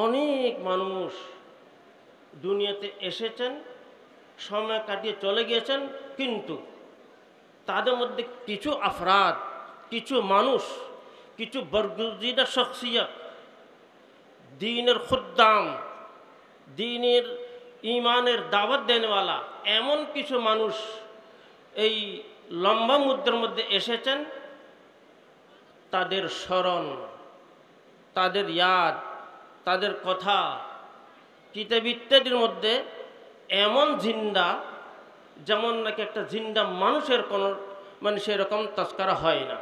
অনেক মানুষ দুনিয়াতে এসেছেন, সময় কাটিয়ে চলে গিয়েছেন, কিন্তু তাদের মধ্যে কিছু আফরাদ, কিছু মানুষ, কিছু বরগুজিদা শখসিয়ত, দ্বীনের খুদ্দাম, দ্বীনের ইমানের দাওয়াত দেনেওয়ালা এমন কিছু মানুষ এই লম্বা মুদ্রার মধ্যে এসেছেন। তাদের স্মরণ, তাদের ইয়াদ, তাদের কথা কিতাব ইত্যাদির মধ্যে এমন জিন্দা, যেমন নাকি একটা জিন্দা মানুষের কোনো সেরকম তস্করা হয় না।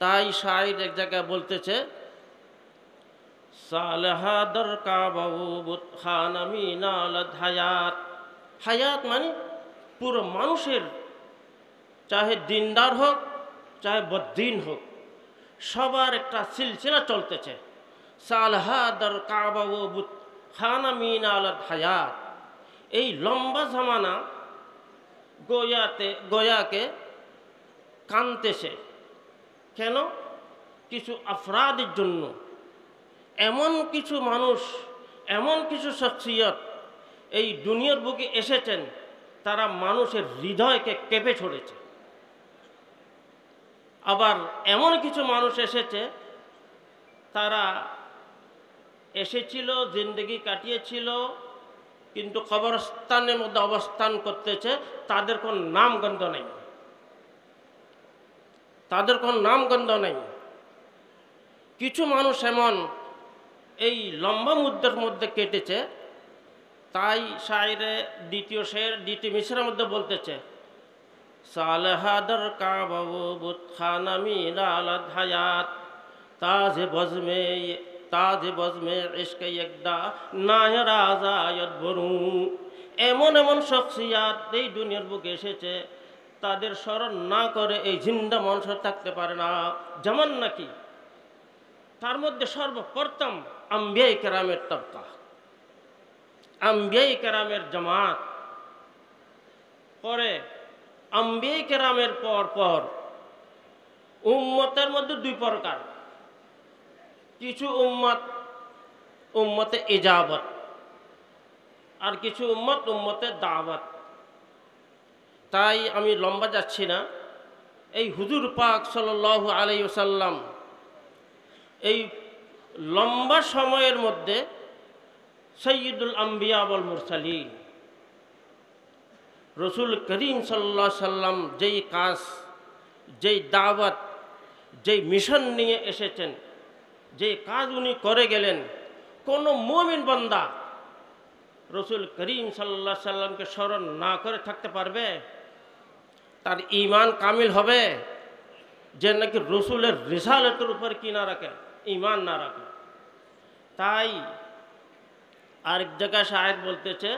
তাই শায়ের এক জায়গায় বলতেছে, সালেহাদর কাবাবু বুতখানামিনাল হায়াত। হায়াত মানে পুরো মানুষের, চাহে দিনদার হোক চাহে বদ্দিন হোক, সবার একটা সিলসিলা চলতেছে। সালেহাদর কাবাবু বুতখানামিনাল হায়াত। এই লম্বা জামানা গোয়াকে কানতেছে। কেন? কিছু আফরাদের জন্য। এমন কিছু মানুষ, এমন কিছু শখসিয়ত এই দুনিয়ার বুকে এসেছেন, তারা মানুষের হৃদয়কে কেঁপে ছড়েছে। আবার এমন কিছু মানুষ এসেছে, তারা এসেছিল, জিন্দগি কাটিয়েছিল, কিন্তু কবরস্থানের মধ্যে অবস্থান করতেছে, তাদের কোন নামগন্ধ নেই, তাদের কোন নামগন্ধ নেই। কিছু মানুষ এমন এই লম্বা মুদ্রার মধ্যে কেটেছে। তাই শায়রে দ্বিতীয় মিসরের মধ্যে বলতেছে, সালেহাদর কাবাবু বুতখানামিনাল হায়াত তাজে বজমে ইশকে একদা নায়রাজায়ত বরু। এমন এমন শখসিয়াত এই দুনিয়ার বুকে এসেছে, তাদের স্মরণ না করে এই জিন্দা মানুষ থাকতে পারে না। যেমন নাকি তার মধ্যে সর্বপ্রথম আম্বিয়ায়ে কেরামের তবকা, আম্বিয়ায়ে কেরামের জামাত, পরে আম্বিয়ায়ে কেরামের পর উম্মতের মধ্যে দুই প্রকার। কিছু উম্মতে ইজাবত, আর কিছু উম্মতে দাওয়াত। তাই আমি লম্বা যাচ্ছি না। এই হুজুর পাক সাল্লাল্লাহু আলাইহি ওয়াসাল্লাম এই লম্বা সময়ের মধ্যে সৈয়দুল আম্বিয়া ওয়াল মুরসালিন রসুল করিম সাল্লাল্লাহু আলাইহি সাল্লাম যেই কাজ, যেই দাওয়াত, যেই মিশন নিয়ে এসেছেন, যে কাজ উনি করে গেলেন, কোনো মুমিন বান্দা রসুল করিম সাল্লাল্লাহু আলাইহি সাল্লামকে স্মরণ না করে থাকতে পারবে? তার ঈমান কামিল হবে যে নাকি রসুলের রিসালাতের উপর কি না রাখে, ঈমান না রাখে। তাই আরেক জায়গায় শায়ের বলতেছে,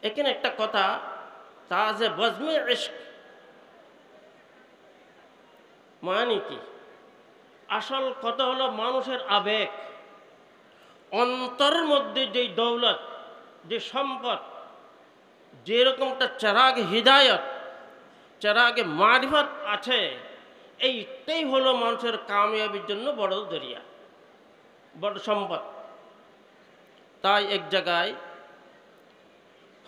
এখানে একটা কথা, তাজে বজমে ইশক মানে কি? আসল কথা হলো মানুষের আবেগ, অন্তরের মধ্যে যেই দৌলত, যে সম্পদ, যেরকমটা চেরাগ হিদায়ত, চেরাগে মারিফত আছে, এইটাই হলো মানুষের কামিয়াবির জন্য বড় দরিয়া, বড় সম্পদ। তাই এক জায়গায়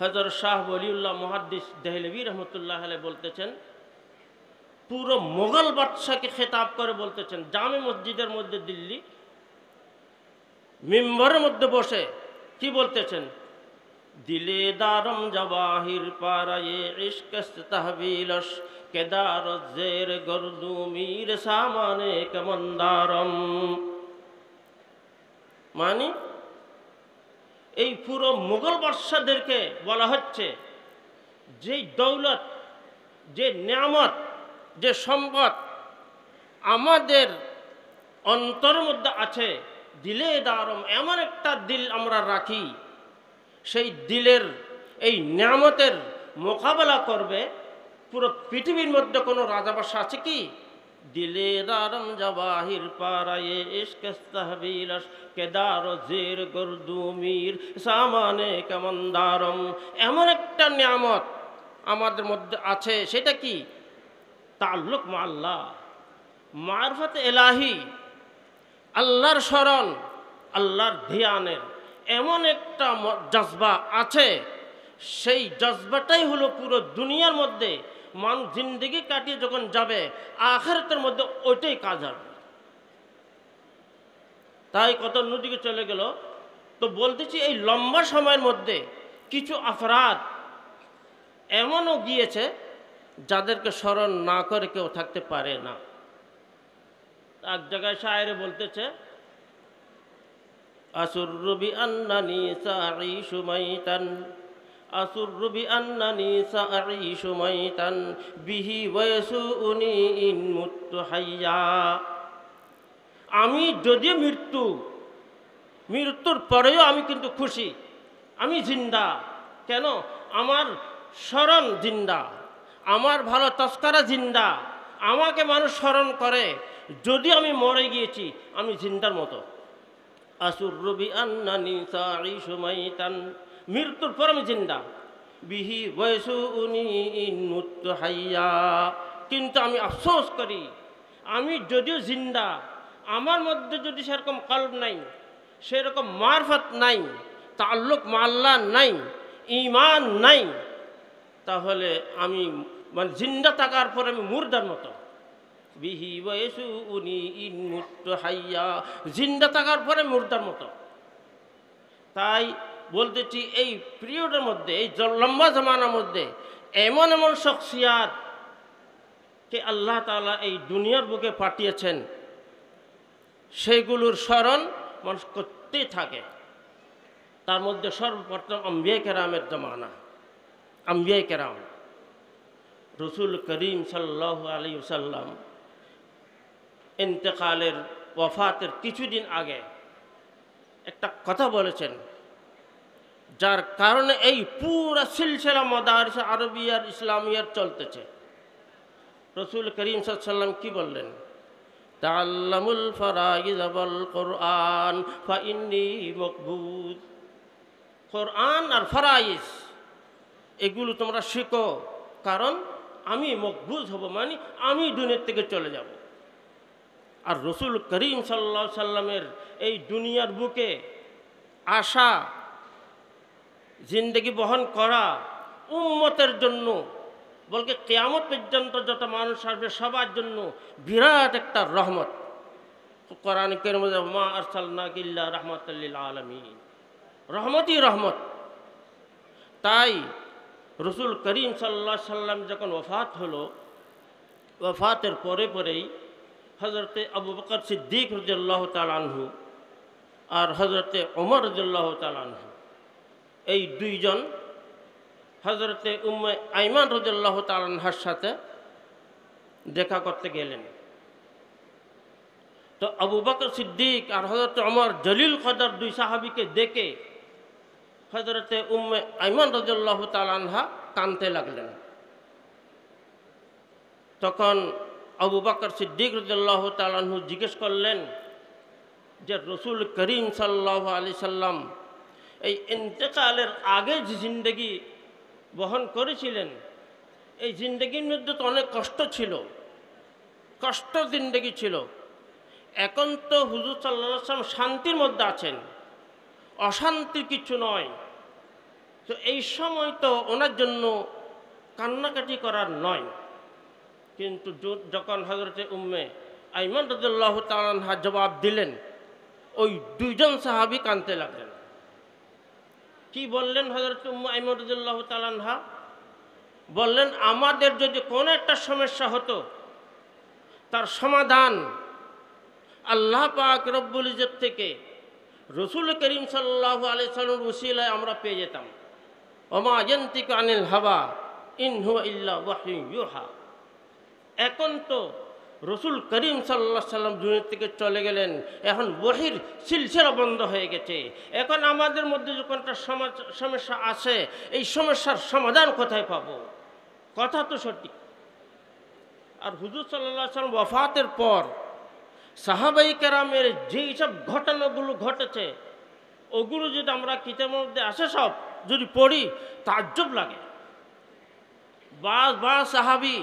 হযরত শাহ ওলিউল্লাহ মুহাদ্দিস দেহলভী রহমতুল্লাহ আলাইহি বলতেছেন, পুরো মোগল বাদশাকে খেতাব করে বলতেছেন, জামে মসজিদের মধ্যে দিল্লি মিম্বরের মধ্যে বসে কি বলতেছেন, দিলে দারম জওয়াহির পারায়ে ইশক তাহবিলস কেদার জের গরদুমির সামানে কমন্দারম। মানে এই পুরো মুঘল বাদশাদেরকে বলা হচ্ছে, যে দৌলত, যে নিয়ামত, যে সম্পদ আমাদের অন্তরের মধ্যে আছে, দিলে দারম, এমন একটা দিল আমরা রাখি, সেই দিলের এই নিয়ামতের মোকাবেলা করবে পুরো পৃথিবীর মধ্যে কোনো রাজা বাদশা আছে কি? দিলে দারম জওয়াহির পারায়ে ইশক তাহবিলস কেদার জের গরদুমির সামানে কমন্দারম। এমন একটা নিয়ামত আমাদের মধ্যে আছে, সেটা কি? তাল্লুক মা আল্লাহ, মারফত এলাহি, আল্লাহর স্মরণ, আল্লাহর ধ্যানের এমন একটা জজবা আছে, সেই জজবাটাই হলো পুরো দুনিয়ার মধ্যে মানুষ জিন্দেগি কাটিয়ে যখন যাবে আখিরাতের মধ্যে ওইটাই কাজ হবে। তাই কত নদীকে চলে গেল। তো বলতেছি এই লম্বা সময়ের মধ্যে কিছু অপরাধ এমনও গিয়েছে যাদেরকে স্মরণ না করে কেউ থাকতে পারে না। এক জায়গায় শায়েরে বলতেছে, আসুররু বিআন্নানি সাঈশু মাইতান, আসুররু বিআন্নানি সাঈশু মাইতান বিহি ওয়াসুউনি ইন মুততু হাইয়া। আমি যদি মৃত্যুর পরেও আমি কিন্তু খুশি, আমি জিন্দা। কেন? আমার স্মরণ জিন্দা, আমার ভালো তস্কারা জিন্দা, আমাকে মানুষ স্মরণ করে। যদি আমি মরে গিয়েছি আমি জিন্দার মতো। আসুররু বিআন্নানি সাঈশু মাইতান, মৃত্যুর পর আমি জিন্দা। বিহি ওয়াসুউনি ইন মুততু হাইয়া। কিন্তু আমি আফসোস করি, আমি যদিও জিন্দা, আমার মধ্যে যদি সেরকম কলব নাই, সেরকম মারফত নাই, তাল্লুক মা আল্লাহ নাই, ঈমান নাই, তাহলে আমি মানে জিন্দা থাকার পর আমি মুর্দার মতো। বিহি ওয়াসুউনি ইন মুততু হাইয়া, জিন্দা থাকার পরে মুর্দার মতো। তাই বলতেছি এই পিরিয়ডের মধ্যে, এই লম্বা জামানার মধ্যে এমন এমন শখসিয়াত কে আল্লাহ তাআলা এই দুনিয়ার বুকে পাঠিয়েছেন, সেগুলোর স্মরণ মানুষ করতেই থাকে। তার মধ্যে সর্বপ্রথম আম্বিয়া কেরামের জমানা। আম্বিয়া কেরাম, রসুল করিম সাল্লাল্লাহু আলাইহি ওয়াসাল্লাম ইন্তেকালের ওয়াফাতের কিছুদিন আগে একটা কথা বলেছেন, যার কারণে এই পুরা সিলসিলা মাদারিস আরবিয়ার ইসলামিয়ার চলতেছে। রসুল করিম সাল্লাল্লাহু আলাইহি ওয়াসাল্লাম কি বললেন? তাআল্লামুল ফারাইজ ওয়াল কুরআন ফাইন্নী মাকবুদ। কোরআন আর ফারাইজ এগুলো তোমরা শিখো, কারণ আমি মকবুজ হব, মানে আমি দুনিয়ার থেকে চলে যাব। আর রসুল করিম সাল্লাল্লাহু আলাইহি সাল্লামের এই দুনিয়ার বুকে আসা, জিন্দগি বহন করা উম্মতের জন্য, বলকে কিয়ামত পর্যন্ত যত মানুষ আসবে সবার জন্য বিরাট একটা রহমত। কোরআন কারীম বলে, মা আরসালনাকা ইল্লা রাহমাতাল লিল আলামিন, রহমতই রহমত। তাই রসুল করিম সাল্লাল্লাহু আলাইহি সাল্লাম যখন ওফাত হলো, ওফাতের পরেই হযরতে আবু বকর সিদ্দিক রাদিয়াল্লাহু তাআলা আনহু আর হযরতে ওমর রাদিয়াল্লাহু তাআলা আনহু, এই দুইজন হযরতে উম্মে আইমান রাদিয়াল্লাহু তাআলা আনহার সাথে দেখা করতে গেলেন। তো আবু বকর সিদ্দিক আর হযরতে ওমর জলিল কদর দুই সাহাবীকে দেখে হযরতে উম্মে আইমান রাদিয়াল্লাহু তাআলা আনহা কাঁদতে লাগলেন। তখন আবু বকর সিদ্দিক রাদিয়াল্লাহু তাআলা আনহু জিজ্ঞেস করলেন যে, রসুল করিম সাল্লাল্লাহু আলাইহি সাল্লাম এই ইন্তেকালের আগে যে জিন্দগি বহন করেছিলেন, এই জিন্দগির মধ্যে তো অনেক কষ্ট ছিল, কষ্ট জিন্দগি ছিল। এখন তো হুজুর সাল্লাল্লাহু আলাইহি ওয়াসাল্লাম শান্তির মধ্যে আছেন, অশান্তির কিছু নয়। তো এই সময় তো ওনার জন্য কান্নাকাটি করার নয়। কিন্তু যখন হযরতে উম্মে আইমান রাদিয়াল্লাহু তাআলা আনহা জবাব দিলেন, ওই দুইজন সাহাবী কাঁদতে লাগলেন। কি বললেন হযরতে উম্মে আইমান রাদিয়াল্লাহু তাআলা আনহা? বললেন, আমাদের যদি কোনো একটা সমস্যা হতো, তার সমাধান আল্লাহ পাক রব্বুল ইজ্জত থেকে রসুল করিম সাল্লাল্লাহু আলাইহি ওয়াসাল্লামের ওসিলায় আমরা পেয়ে যেতাম। ওমা ইয়ানতিকু আনিল হাওয়া ইন হুয়া ইল্লা ওয়াহয়ুন ইউহা। এখন তো রসুল করিম সাল্লাল্লাহু আলাইহি ওয়াসাল্লাম দুনিয়া থেকে চলে গেলেন, এখন ওহীর সিলসিলা বন্ধ হয়ে গেছে। এখন আমাদের মধ্যে যখন একটা সমস্যা আসে, এই সমস্যার সমাধান কোথায় পাবো? কথা তো সঠিক। আর হুজুর সাল্লাল্লাহু আলাইহি ওয়াসাল্লাম ওয়াফাতের পর সাহাবায়ে কেরামের যেই সব ঘটনাগুলো ঘটেছে, ওগুলো যদি আমরা কিতাবের মধ্যে আসে সব যদি পড়ি, তাজ্জব লাগে। বাস সাহাবী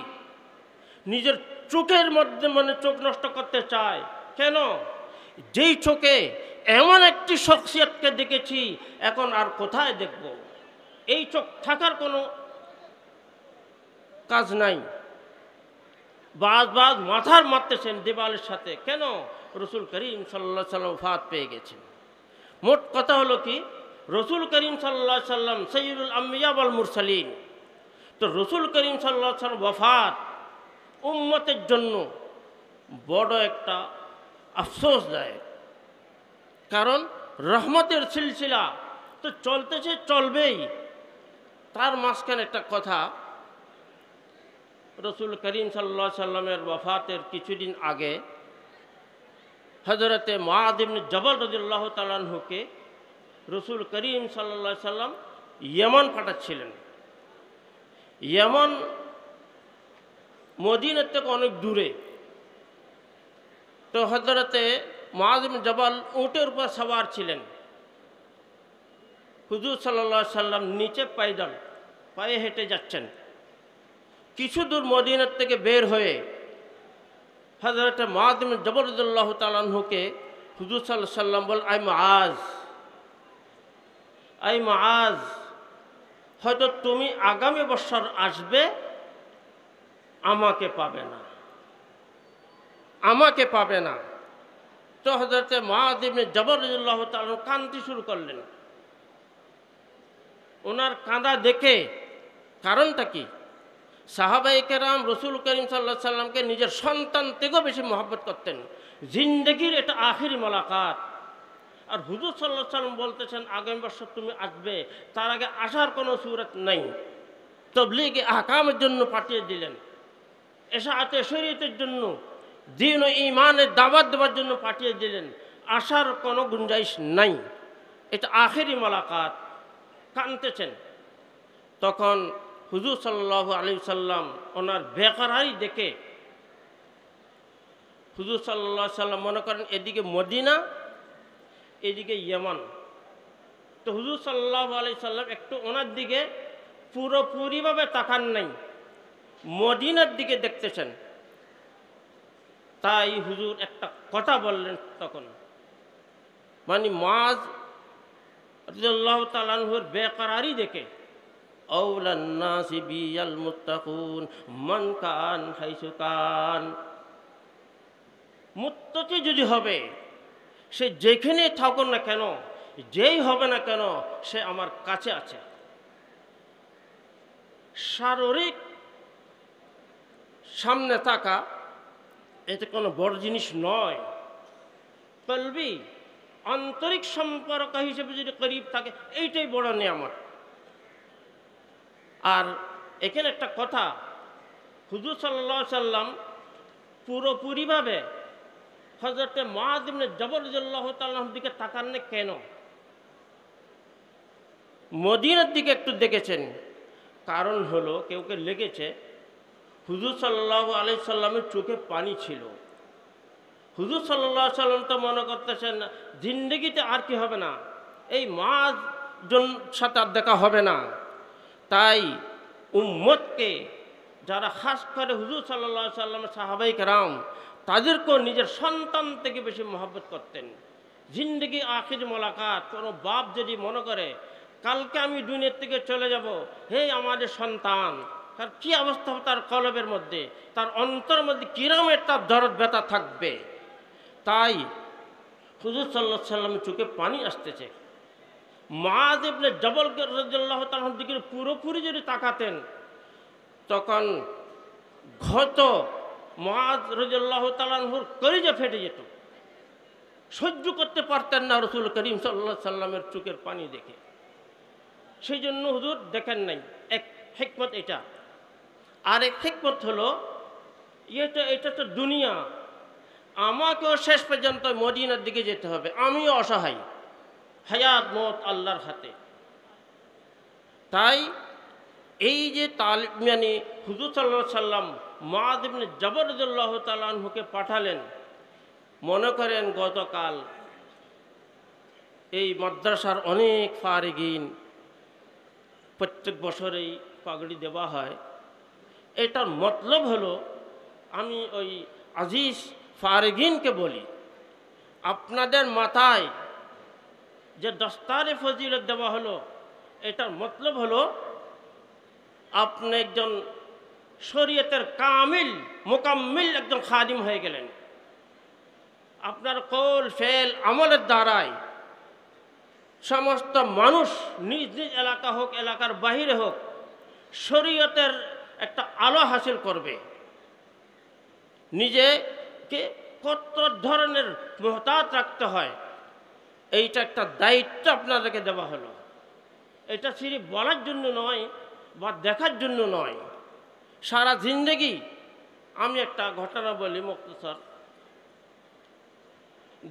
নিজের চোখের মধ্যে চোখ নষ্ট করতে চায়। কেন? যেই চোখে এমন একটি শখসিয়তকে দেখেছি এখন আর কোথায় দেখব। এই চোখ থাকার কোনো কাজ নাই। বাজ মাথার মারতেছেন দেওয়ালের সাথে, কেন? রসুল করিম সাল্লাল্লাহু আলাইহি সাল্লাম ওফাত পেয়ে গেছেন। মোট কথা হলো কি, রসুল করিম সাল্লাল্লাহু আলাইহি সাল্লাম সাইয়্যিদুল আম্বিয়া ওয়াল মুরসালিন। তো রসুল করিম সাল্লাল্লাহু আলাইহি সাল্লাম ওফাত উম্মতের জন্য বড় একটা আফসোস দেয়, কারণ রহমতের সিলসিলা তো চলতেছে, চলবেই। তার মাঝখানে একটা কথা, রসুল করিম সাল্লাল্লাহু আলাইহি সাল্লামের ওফাতের কিছুদিন আগে হযরতে মুআয ইবনে জবল রাদিয়াল্লাহু তাআলা আনহুকে রসুল করিম সাল্লাল্লাহু আলাইহি সাল্লাম ইয়েমন পাঠাচ্ছিলেন। ইয়েমন মদিনার থেকে অনেক দূরে। তো হযরতে মুআয ইবনে জবল উটের উপর সওয়ার ছিলেন। হুজুর সাল্লাল্লাহু আলাইহি সাল্লাম নিচে পায়দল পায়ে হেঁটে যাচ্ছেন। কিছু দূর মদিনার থেকে বের হয়ে হযরতে মুআয ইবনে জবল রাদিয়াল্লাহু তাআলা আনহুকে হুজুর সাল্লাল্লাহু আলাইহি সাল্লাম বল, আই মুআয, হয়তো তুমি আগামী বছর আসবে, আমাকে পাবে না। তো হযরতে মুআয ইবনে জবল রাদিয়াল্লাহু তাআলা কাঁদতে শুরু করলেন। ওনার কাঁদা দেখে কারণটা কি? সাহাবায়ে কেরাম রসুল করিম সাল্লাল্লাহু আলাইহি সাল্লামকে নিজের সন্তান থেকেও বেশি মহব্বত করতেন। জিন্দেগির এটা আখিরি মোলাকাত। আর হুজুর সাল্লাল্লাহু আলাইহি সাল্লাম বলতেছেন আগামী বছর তুমি আসবে, তার আগে আসার কোনো সুরত নাই। তাবলীগে আহকামের জন্য পাঠিয়ে দিলেন, ইশাআতে শরীয়তের জন্য, দ্বীন ও ঈমানের দাওয়াত দেওয়ার জন্য পাঠিয়ে দিলেন। আসার কোনো গুঞ্জাইশ নাই, এটা আখিরি মোলাকাত। কাঁদতেছেন। তখন হুজুর সাল্লাল্লাহু আলাইহি সাল্লাম ওনার বেকরারি দেখে, হুজুর সাল্লাল্লাহু আলাইহি সাল্লাম মনে করেন এদিকে মদিনা, এদিকে ইয়েমন। তো হুজুর সাল্লাল্লাহু আলাইহি সাল্লাম একটু ওনার দিকে পুরোপুরিভাবে তাকান নাই, মদিনার দিকে দেখতেছেন। তাই হুজুর একটা কথা বললেন তখন, মানে মুআয রাদিয়াল্লাহু তাআলা আনহুর বেকরারি দেখে, আওলান নাসি বিল মুত্তাকুন মান কান হাইসু কান। মুত্তাকি যদি হবে, সে যেখানে থাকুক না কেন, যেই হবে না কেন, সে আমার কাছে আছে। শারীরিক সামনে থাকা এতে কোনো বড় জিনিস নয়। কলবি আন্তরিক সম্পর্ক হিসেবে যদি করিব থাকে, এইটাই বড় নিয়ামত। আর এখানে একটা কথা, হুজুর সাল্লাল্লাহু আলাইহি সাল্লাম পুরোপুরিভাবে হযরতে মুআয ইবনে জবল রাদিয়াল্লাহু তাআলার দিকে তাকান না কেন? মদিনার দিকে একটু দেখেছেন। কারণ হলো কেউ লেগেছে হুজুর সাল্লাল্লাহু আলাইহি সাল্লামের চোখে পানি ছিল। হুজুর সাল্লাল্লাহু আলাইহি সাল্লাম তো মনে করতেছেন জিন্দেগিতে আর কি হবে না, এই মুআয সাথে আর দেখা হবে না। তাই উম্মতকে যারা খাস করে হুজুর সাল্লাল্লাহু আলাইহি সাল্লামের সাহাবায়ে কেরাম, তাদেরকেও নিজের সন্তান থেকে বেশি মহব্বত করতেন। জিন্দেগি আখির মোলাকাত। কোনো বাপ যদি মনে করে কালকে আমি দুনিয়ার থেকে চলে যাব, হে আমাদের সন্তান, তার কী অবস্থা হবে তার কলবের মধ্যে, তার অন্তরের মধ্যে কিরমের তার দরদ ব্যথা থাকবে। তাই হুজুর সাল্লাল্লাহু আলাইহি সাল্লামের চোখে পানি আসতেছে। মুআয ইবনে জবল রাদিয়াল্লাহু তাআলার দিকে পুরোপুরি যদি তাকাতেন, তখন ঘত মুআয রাদিয়াল্লাহু তাআলার কলিজা ফেটে যেত। সহ্য করতে পারতেন না রাসূল করিম সাল্লাল্লাহু আলাইহি সাল্লামের চোখের পানি দেখে। সেই জন্য হুজুর দেখেন নাই। এক হিকমত এটা। আর এক হিকমত হলো এটা তো দুনিয়া, আমাকেও শেষ পর্যন্ত মদিনার দিকে যেতে হবে। আমিও অসহায়, হায়াত মত আল্লাহর হাতে। তাই এই যে মানে হুজুর সাল্লাল্লাহু আলাইহি সাল্লাম মুআয ইবনে জবল রাদিয়াল্লাহু তাআলা আনহুকে পাঠালেন। মনে করেন গতকাল এই মাদ্রাসার অনেক ফারিগিন, প্রত্যেক বছরেই পাগড়ি দেওয়া হয়। এটার মতলব হলো, আমি ওই আজিজ ফারিগিনকে বলি, আপনাদের মাথায় যে দস্তারে ফজিলত দেওয়া হলো, এটার মতলব হলো আপনি একজন শরীয়তের কামিল মোকাম্মিল একজন খাদিম হয়ে গেলেন। আপনার কৌল ফেল আমলের দ্বারায় সমস্ত মানুষ নিজ নিজ এলাকা হোক এলাকার বাহিরে হোক শরীয়তের একটা আলো হাসিল করবে। নিজেকে কত ধরনের মুহতাত রাখতে হয়, এইটা একটা দায়িত্ব আপনাদেরকে দেওয়া হলো। এটা শুধু বলার জন্য নয় বা দেখার জন্য নয়, সারা জিন্দেগি। আমি একটা ঘটনা বলি মুক্তসর।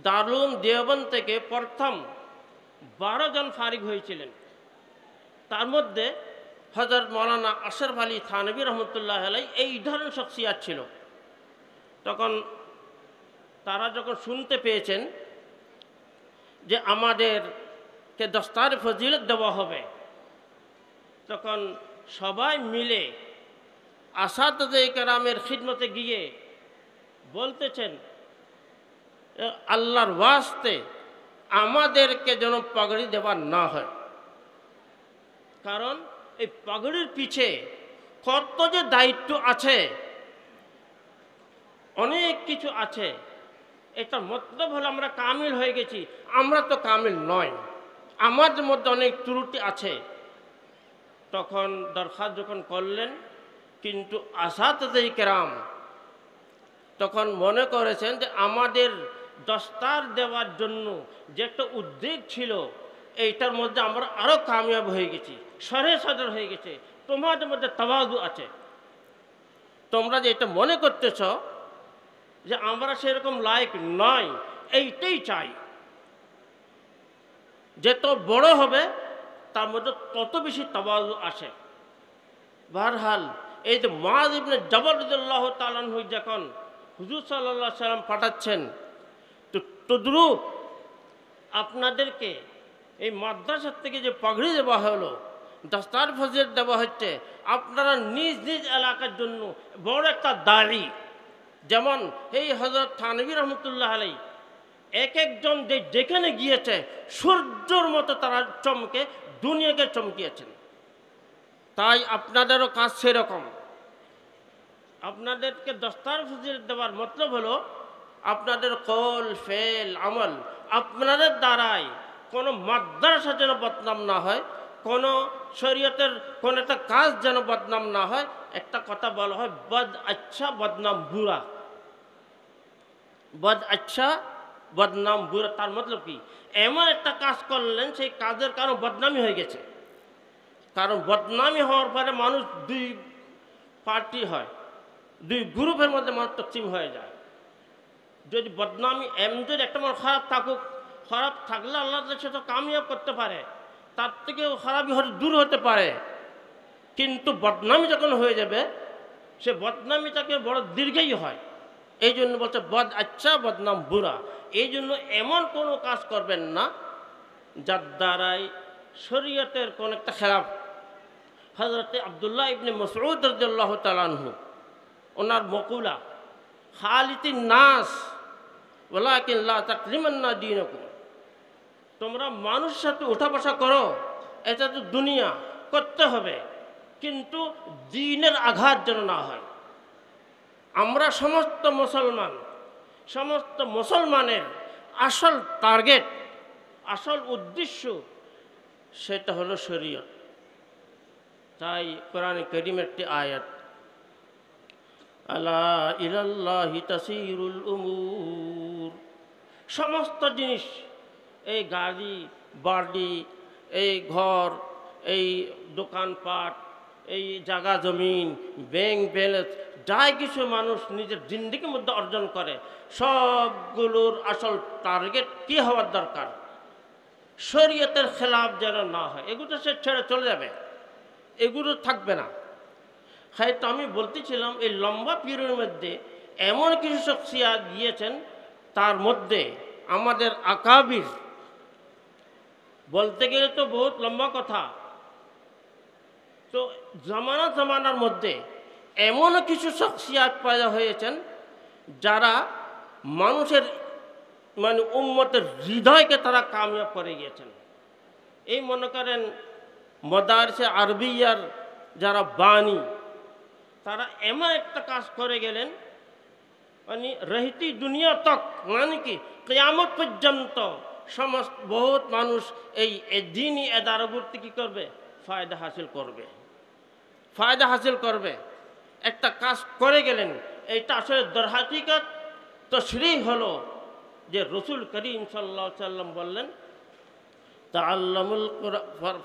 দারুল দেওবন্দ থেকে প্রথম 12 জন ফারিগ হয়েছিলেন। তার মধ্যে হযরত মৌলানা আশরাফ আলী থানভী রহমতুল্লাহ আলাই এই ধরনের শখসিয়াত ছিল। তখন তারা যখন শুনতে পেয়েছেন যে আমাদেরকে দস্তারে ফজিলত দেওয়া হবে, তখন সবাই মিলে আসাদে কেরামের খিদমতে গিয়ে বলতেছেন, আল্লাহর ওয়াস্তে আমাদেরকে যেন পাগড়ি দেওয়া না হয়। কারণ এই পাগড়ির পিছে কত যে দায়িত্ব আছে, অনেক কিছু আছে। এটা মতলব হলো আমরা কামিল হয়ে গেছি। আমরা তো কামিল নয়, আমাদের মধ্যে অনেক ত্রুটি আছে। তখন দরখাস্ত যখন করলেন, কিন্তু আসাদে কেরাম তখন মনে করেছেন যে আমাদের দস্তার দেওয়ার জন্য যে একটা উদ্যোগ ছিল, এইটার মধ্যে আমরা আরও কামিয়াব হয়ে গেছি, সরে সদর হয়ে গেছে। তোমাদের মধ্যে তাওয়াদু আছে, তোমরা যে এটা মনে করতেছ যে আমরা সেরকম লায়ক নয়, এইটাই চাই। যত বড় হবে তার মধ্যে তত বেশি তাওয়াদু আসে। বারহাল এই যে মুআয ইবনে জাবাল রাদিয়াল্লাহু তাআলা আনহু যখন হুজুর সাল্লাল্লাহু আলাইহি ওয়াসাল্লাম পাঠাচ্ছেন, তো তদ্রুপ আপনাদেরকে এই মাদ্রাসা থেকে যে পাগড়ি দেওয়া হলো, দস্তার ফজিলত দেওয়া হচ্ছে, আপনারা নিজ নিজ এলাকার জন্য বড় একটা দাড়ি। যেমন এই হযরত থানভী রহমতুল্লাহ আলাই এক একজন যেখানে গিয়েছে সূর্যর মতো তারা চমকে দুনিয়াকে চমকিয়েছেন। তাই আপনাদেরও কাজ সেরকম। আপনাদেরকে দস্তার ফজিলত দেওয়ার মতলব হলো আপনাদের কৌল ফেল আমল, আপনাদের দ্বারাই কোনো মাদ্রাসা যেন বদনাম না হয়, কোনো শরীয়তের কোনো একটা কাজ যেন বদনাম না হয়। একটা কথা বলা হয় বদ আচ্ছা বদনাম বুরা, বদ আচ্ছা বদনাম বুরা। তার মতলব কি? এমন একটা কাজ করলেন, সেই কাজের কারণ বদনামি হয়ে গেছে। কারণ বদনামি হওয়ার পরে মানুষ দুই পার্টি হয়, দুই গ্রুপের মধ্যে মানুষ তকসিম হয়ে যায়। যদি বদনামি যদি একটা মানুষ খারাপ থাকুক, খারাপ থাকলে আল্লাহ সে তো কামিয়াব করতে পারে, তার থেকেও খারাপই হতে দূর হতে পারে। কিন্তু বদনামি যখন হয়ে যাবে, সে বদনামিটাকে বড় দীর্ঘই হয়। এই জন্য বলছে বদ আচ্ছা বদনাম বুরা। এই জন্য এমন কোনো কাজ করবেন না যার দ্বারাই শরীয়তের কোন একটা খেলাফ। হযরতে আব্দুল্লাহ ইবনে মাসউদ রাদিয়াল্লাহু তাআলা আনহু, ওনার মকুলা খালিতিন নাস ওয়ালাকিন লা তাকরিমান্না দীনাকুম, তোমরা মানুষের সাথে উঠা বসা করো, এটা তো দুনিয়া করতে হবে, কিন্তু দ্বীনের আঘাত যেন না হয়। আমরা সমস্ত মুসলমানের আসল টার্গেট, আসল উদ্দেশ্য সেটা হলো শরীয়ত। তাই কোরআনে কারীমের একটি আয়াত, আলা ইলাল্লাহি তাসিরুল উমুর, সমস্ত জিনিস, এই গাড়ি বাড়ি, এই ঘর, এই দোকানপাট, এই জায়গা জমিন, ব্যাংক ব্যালেন্স, যাই কিছু মানুষ নিজের জিন্দেগির মধ্যে অর্জন করে, সবগুলোর আসল টার্গেট কি হওয়ার দরকার? শরীয়তের খেলাফ যেন না হয়। এগুলো সে ছেড়ে চলে যাবে, এগুলো থাকবে না। হয়তো আমি বলতেছিলাম এই লম্বা পিরিয়ডের মধ্যে এমন কিছু শখসিয়াত গিয়েছেন, তার মধ্যে আমাদের আকাবির, বলতে গেলে তো বহুত লম্বা কথা। তো জামানার মধ্যে এমন কিছু শখসিয়াত পয়দা হয়েছেন যারা মানুষের মানে উম্মতের হৃদয়কে তারা কামিয়াব করে গিয়েছেন। এই মনে করেন মাদারিসে আরবিয়ার যারা বাণী, তারা এমন একটা কাজ করে গেলেন, মানে রহিতি দুনিয়া তক, মানে কি কিয়ামত পর্যন্ত সমস্ত বহুত মানুষ এই দিনই এদারগুলোতে কী করবে, ফায়দা হাসিল করবে, ফায়দা হাসিল করবে। একটা কাজ করে গেলেন, এইটা আসলে দরহাকিকত তশরিহ হলো যে রসুল করিম সাল্লাল্লাহু আলাইহি সাল্লাম বললেন, তাআল্লামুল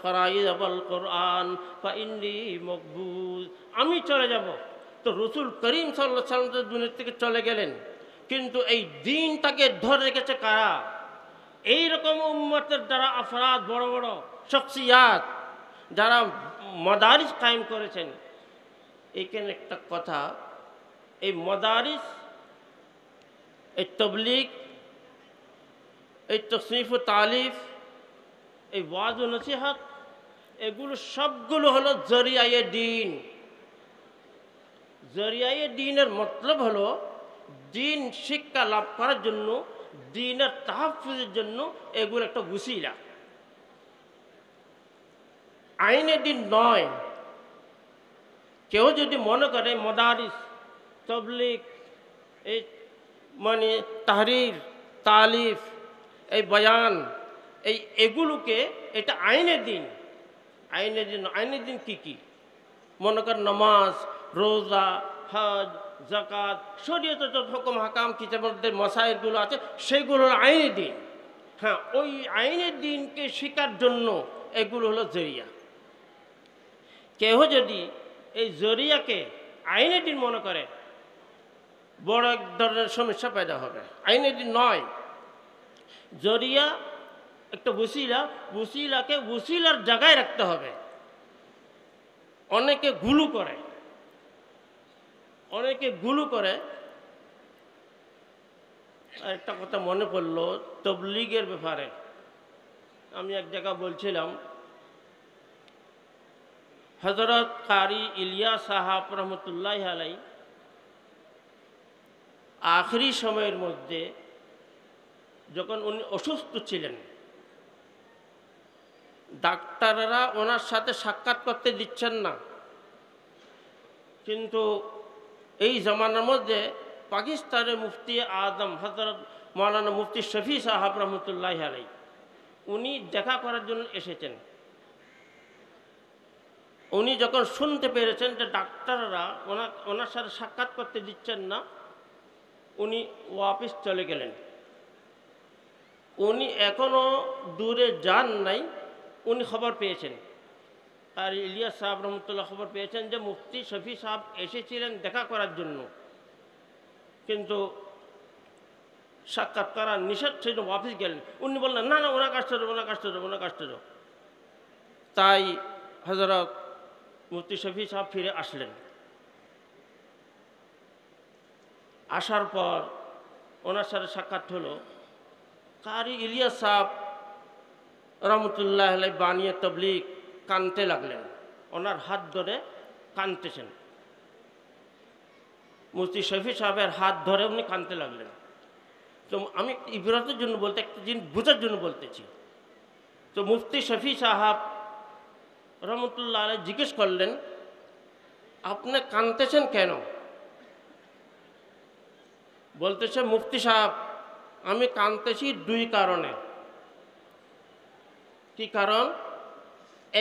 ফারাইদ ওয়াল কুরআন ফাইন্নী মকবুজ। আমি চলে যাব, তো রসুল করিম সাল্লাল্লাহু আলাইহি সাল্লাম দুনিয়া থেকে চলে গেলেন, কিন্তু এই দিনটাকে ধরে রেখেছে কারা? এইরকম উম্মতের যারা আফরাদ, বড় বড় শখসিয়াত, যারা মাদারিস কায়েম করেছেন। এইখানে একটা কথা, এই মাদারিস, এই তবলিগ, এই তসনিফ ও তালিফ, এই ওয়াজ ও নসিহত, এগুলো সবগুলো হলো জরিয়ায়ে দ্বীন। জরিয়ায়ে দ্বীনের মতলব হলো দ্বীন শিক্ষা লাভ করার জন্য, দ্বীনের তাহাফুজের জন্য এগুলো একটা ওসিলা, আইনে দ্বীন নয়। কেউ যদি মনে করে মাদারিস, তবলিগ, এই মানে তাহরির, তালিফ, এই বয়ান, এগুলোকে এটা আইনের দিন, আইনের দিন। আইনের দিন কী কী? মনে কর নামাজ, রোজা, হজ, যাকাত, শরীয়তে যত হুকুম হাকাম কিতাবের মাসাইলগুলো আছে সেগুলোর আইনের দিন। হ্যাঁ, ওই আইনের দিনকে শেখার জন্য এগুলো হলো জরিয়া। কেউ যদি এই জরিয়াকে আইনের দিন মনে করে, বড় এক ধরনের সমস্যা পয়দা হবে। আইনের দিন নয়, জরিয়া একটা ওসিলা, ওসিলাকে ওসিলার জায়গায় রাখতে হবে। অনেকে গুলু করে, অনেকে গুলু করে। একটা কথা মনে পড়লো তবলিগের ব্যাপারে। আমি এক জায়গা বলছিলাম, হযরত কারি ইলিয়াস সাহাব রহমতুল্লাহ আলাই আখরি সময়ের মধ্যে যখন উনি অসুস্থ ছিলেন, ডাক্তাররা ওনার সাথে সাক্ষাৎ করতে দিচ্ছেন না। কিন্তু এই জামানার মধ্যে পাকিস্তানের মুফতি আজম হযরত মাওলানা মুফতি শফি সাহাব রহমতুল্লাহ আলাই, উনি দেখা করার জন্য এসেছেন। উনি যখন শুনতে পেরেছেন যে ডাক্তাররা ওনার সাথে সাক্ষাৎ করতে দিচ্ছেন না, উনি ওয়াপিস চলে গেলেন। উনি এখনও দূরে যান নাই, উনি খবর পেয়েছেন, আর ইলিয়াস সাহেব রহমতুল্লাহ খবর পেয়েছেন যে মুফতি শফি সাহেব এসেছিলেন দেখা করার জন্য, কিন্তু সাক্ষাৎ করার নিষেধ ছিল, ওয়াপিস গেলেন। উনি বললেন, না না, ওনার কাজটা যাবো, ওনার কাজটা যাবো, ওনার কাজটা যাবো। তাই হযরত মুফতি শফি সাহেব ফিরে আসলেন। আসার পর ওনার সাথে সাক্ষাৎ হলো। কারি ইলিয়াস সাহেব রহমতুল্লাহ আলাই বানিয়ে তবলিগ কানতে লাগলেন, ওনার হাত ধরে কানতেছেন। মুফতি শফি সাহেবের হাত ধরে উনি কানতে লাগলেন। তো আমি ইবরাতের জন্য বলতে, একটা জিনিস বোঝার জন্য বলতেছি। তো মুফতি শফি সাহেব রহমতুল্লাহ আলাই জিজ্ঞেস করলেন, আপনি কানতেছেন কেন? বলতেছে, মুফতি সাহেব, আমি কানতেছি দুই কারণে। কি কারণ?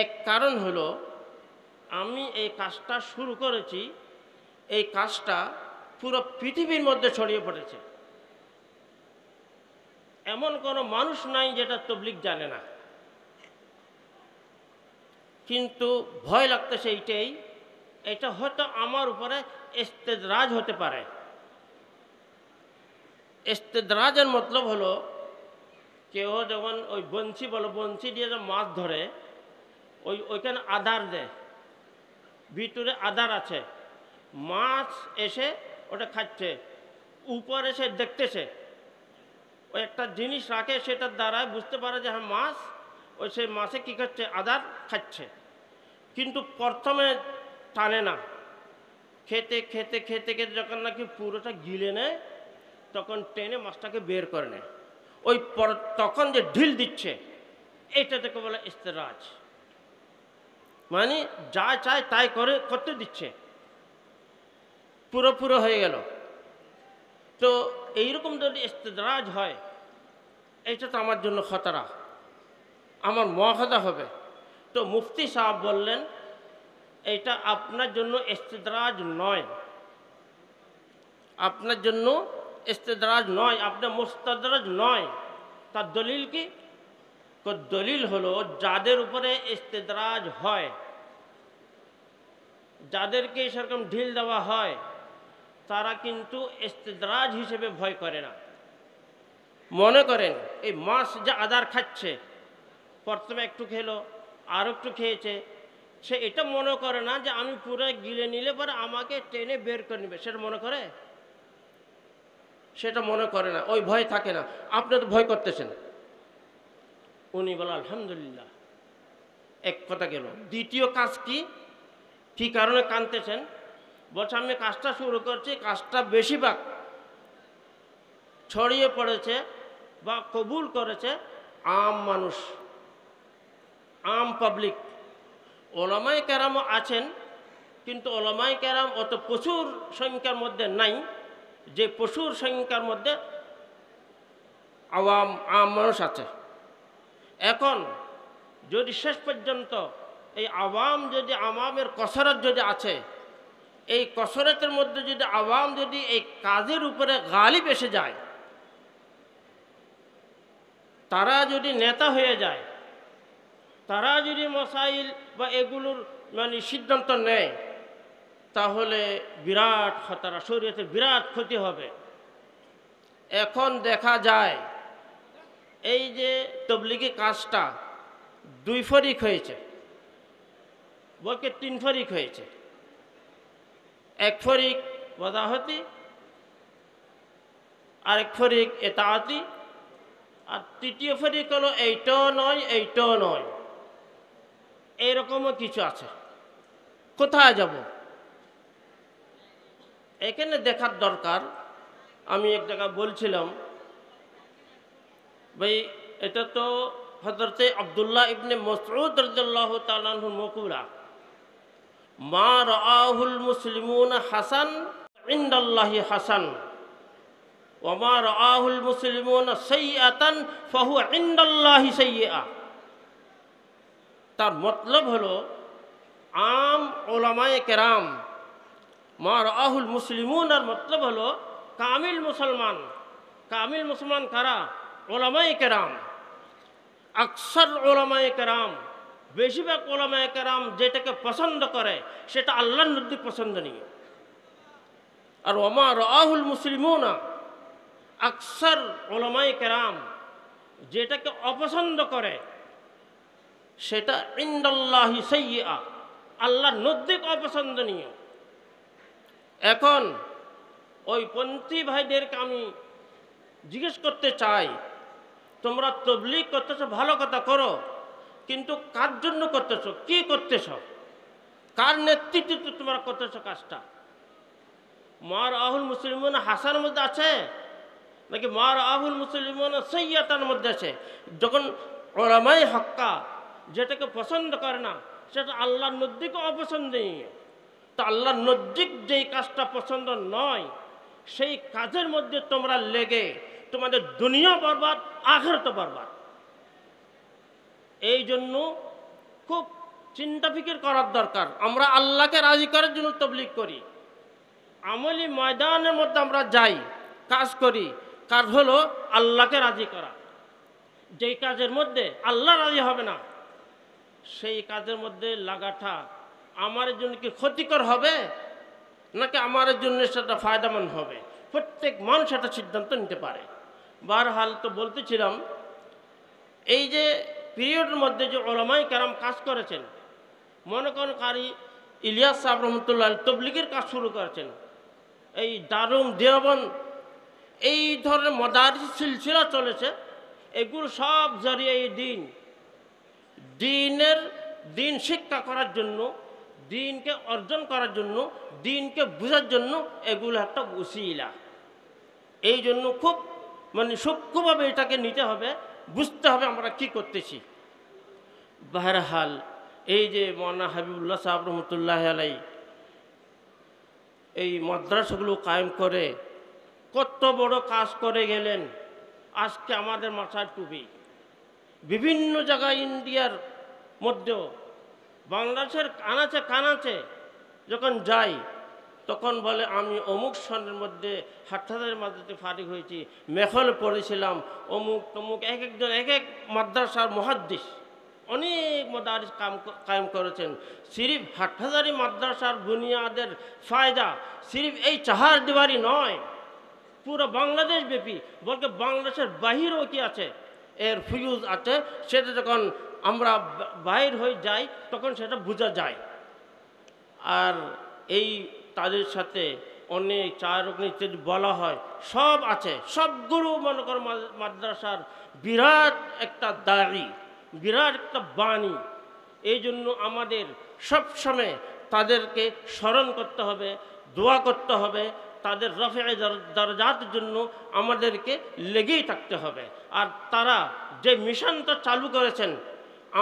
এক কারণ হলো, আমি এই কাজটা শুরু করেছি, এই কাজটা পুরো পৃথিবীর মধ্যে ছড়িয়ে পড়েছে। এমন কোনো মানুষ নাই যেটা তবলিগ জানে না। কিন্তু ভয় লাগতেছে এইটাই, এটা হয়তো আমার উপরে ইস্তেদরাজ হতে পারে। ইস্তেদরাজের মতলব হলো, কেউ যখন ওই বঞ্চি বলো, বঞ্চি দিয়ে যে মাছ ধরে, ওইখানে আধার দেয়, ভিতরে আধার আছে, মাছ এসে ওটা খাচ্ছে, উপর এসে দেখতেছে, ওই একটা জিনিস রাখে, সেটার দ্বারাই বুঝতে পারে যে হ্যাঁ মাছ, ওই সেই মাছে কী করছে, আধার খাচ্ছে। কিন্তু প্রথমে টানে না, খেতে খেতে খেতে খেতে যখন নাকি পুরোটা গিলে নেয়, তখন টেনে মাছটাকে বের করে নেয়। ওই তখন যে ঢিল দিচ্ছে এটা থেকে বলে ইস্তেরাজ, মানে যা চায় তাই করতে দিচ্ছে, পুরো হয়ে গেল। তো এইরকম যদি ইস্তেদরাজ হয় এটা তো আমার জন্য খতরা, আমার মুআখাযা হবে। তো মুফতি সাহেব বললেন এটা আপনার জন্য ইস্তেদরাজ নয়, আপনার জন্য ইস্তেদরাজ নয়, আপনার মুস্তাদরাজ নয়। তার দলিল কি? দলিল হলো যাদের উপরে ইস্তেদরাজ হয়, যাদেরকে সেরকম ঢিল দেওয়া হয়, তারা কিন্তু ইস্তেদরাজ হিসেবে ভয় করে না। মনে করেন এই মাছ যা আদার খাচ্ছে, প্রথমে একটু খেলো, আর একটু খেয়েছে, সে এটা মনে করে না যে আমি পুরো গিলে নিলে পরে আমাকে টেনে বের করে নেবে, সেটা মনে করে? সেটা মনে করে না, ওই ভয় থাকে না। আপনি তো ভয় করতেছেন। উনি বলে আলহামদুলিল্লাহ, এক কথা গেল। দ্বিতীয় কাজ কি কারণে কাঁদতেছেন? বলছে আমি কাজটা শুরু করছি, কাজটা বেশিরভাগ ছড়িয়ে পড়েছে বা কবুল করেছে আম মানুষ, আম পাবলিক। ওলামায়ে কেরামও আছেন, কিন্তু ওলামায়ে কেরাম অত প্রচুর সংখ্যার মধ্যে নাই যে প্রচুর সংখ্যার মধ্যে আম মানুষ আছে। এখন যদি শেষ পর্যন্ত এই আওয়ামের কসরত যদি আছে, এই কসরতের মধ্যে যদি আওয়াম যদি এই কাজের উপরে গালিব এসে যায়, তারা যদি নেতা হয়ে যায়, তারা যদি মাসাইল বা এগুলোর মানে সিদ্ধান্ত নেয়, তাহলে বিরাট খতরা, শরীয়তে বিরাট ক্ষতি হবে। এখন দেখা যায় এই যে তবলিগি কাজটা 2 ফরিক হয়েছে, বলকে 3 ফরিক হয়েছে। এক ফরিক ওয়াজাহতি, আরেক ফরিক এতাআতি, আর তৃতীয় ফরিক হলো এইটাও নয় এইটাও নয়, এইরকমও কিছু আছে। কোথায় যাব? এখানে দেখার দরকার। আমি এক জায়গায় বলছিলাম, ভাই এটা তো হযরতে আব্দুল্লাহ ইবনে মাসউদ রাদিয়াল্লাহু তাআলা আনহু মকবুলা, মা রাআহুল মুসলিমুনা হাসান ইনদাল্লাহি হাসান ওয়া মা রাআহুল মুসলিমুনা সাইয়্যাতান ফাহুয়া ইনদাল্লাহি সাইয়্যা। তার মতলব হলো আম ওলামায়ে কেরাম, মা রাআহুল মুসলিমুন, আর মতলব হলো কামিল মুসলমান। কামিল মুসলমান কারা? ওলামায়ে কেরাম। আকসার ওলামায়ে কেরাম, বেশিরভাগ ওলামায়ে কেরাম যেটাকে পছন্দ করে সেটা আল্লাহর নবী পছন্দনীয়। আর ওমা রাআহুল মুসলিমুনা, আকসার ওলামায়ে কেরাম যেটাকে অপছন্দ করে সেটা ইনদাল্লাহি সাইয়্যা, আল্লাহর নবী অপছন্দনীয়। এখন ওই পন্থী ভাইদেরকে আমি জিজ্ঞেস করতে চাই, তোমরা তবলিগ করতেছো, ভালো কথা করো, কিন্তু কার জন্য করতেছো? কি করতেছ? কার নেতৃত্বে তোমরা করতেছো কাজটা? মা রাআহুল মুসলিমুন হাসানের মধ্যে আছে নাকি মা রাআহুল মুসলিমুন সাইয়্যাতার মধ্যে আছে? যখন উলামায়ে হক্কা যেটাকে পছন্দ করে না সেটা আল্লাহর নবীকে অপছন্দনীয়, তো আল্লাহর নবীর যেই কাজটা পছন্দ নয় সেই কাজের মধ্যে তোমরা লেগে তোমাদের দুনিয়া বরবাদ, আখিরাত বরবাদ। এই জন্য খুব চিন্তা ফিকির করার দরকার। আমরা আল্লাহকে রাজি করার জন্য তবলিগ করি, আমলি ময়দানের মধ্যে আমরা যাই, কাজ করি। কাজ হলো আল্লাহকে রাজি করা। যেই কাজের মধ্যে আল্লাহ রাজি হবে না সেই কাজের মধ্যে লাগাটা আমার জন্য কি ক্ষতিকর হবে নাকি আমার জন্য সেটা ফায়দামন্দ হবে, প্রত্যেক মানুষ একটা সিদ্ধান্ত নিতে পারে। বারহাল তো বলতেছিলাম, এই যে পিরিয়ডের মধ্যে যে ওলামায়ে কেরাম কাজ করেছেন, মনে করেন কারি ইলিয়াস সাহেব রহমতুল্লাহ তবলিগের কাজ শুরু করেছেন, এই দারুম দেওবন্দ, এই ধরনের মাদারিস সিলসিলা চলেছে, এগুলো সব জরিয়ে দিন শিক্ষা করার জন্য, দিনকে অর্জন করার জন্য, দিনকে বোঝার জন্য এগুলো একটা উসিলা। এই জন্য খুব মানে সূক্ষ্মভাবে এটাকে নিতে হবে, বুঝতে হবে আমরা কি করতেছি। বাহরহাল এই যে মৌলানা হাবিবুল্লাহ সাহেব রহমতুল্লাহ আলাই এই মাদ্রাসাগুলো কায়েম করে কত বড় কাজ করে গেলেন। আজকে আমাদের মাথার টুপি বিভিন্ন জায়গায় ইন্ডিয়ার মধ্যেও বাংলাদেশের কানাচে কানাচে যখন যাই তখন বলে আমি অমুক সনের মধ্যে হাটহাজারের মাদ্রাসাতে ফারিক হয়েছি, মেখল পড়েছিলাম, অমুক তমুক এক একজন এক এক মাদ্রাসার মুহাদ্দিস অনেক মাদারিস কায়েম করেছেন। সিরিফ হাটহাজারি মাদ্রাসার বুনিয়াদের ফায়দা সিরিফ এই চাহার দিবারি নয়, পুরো বাংলাদেশ ব্যাপী, বলকে বাংলাদেশের বাহিরেও কি আছে এর ফিউজ আছে। সেটা যখন আমরা বাহির হয়ে যাই তখন সেটা বোঝা যায়। আর এই তাদের সাথে অনেক চার ইত্যাদি বলা হয়, সব আছে, সবগুলো মনে কর মাদ্রাসার বিরাট একটা দাড়ি, বিরাট একটা বাণী। এই জন্য আমাদের সবসময় তাদেরকে স্মরণ করতে হবে, দোয়া করতে হবে, তাদের রফে দরজাতের জন্য আমাদেরকে লেগেই থাকতে হবে। আর তারা যে মিশনটা চালু করেছেন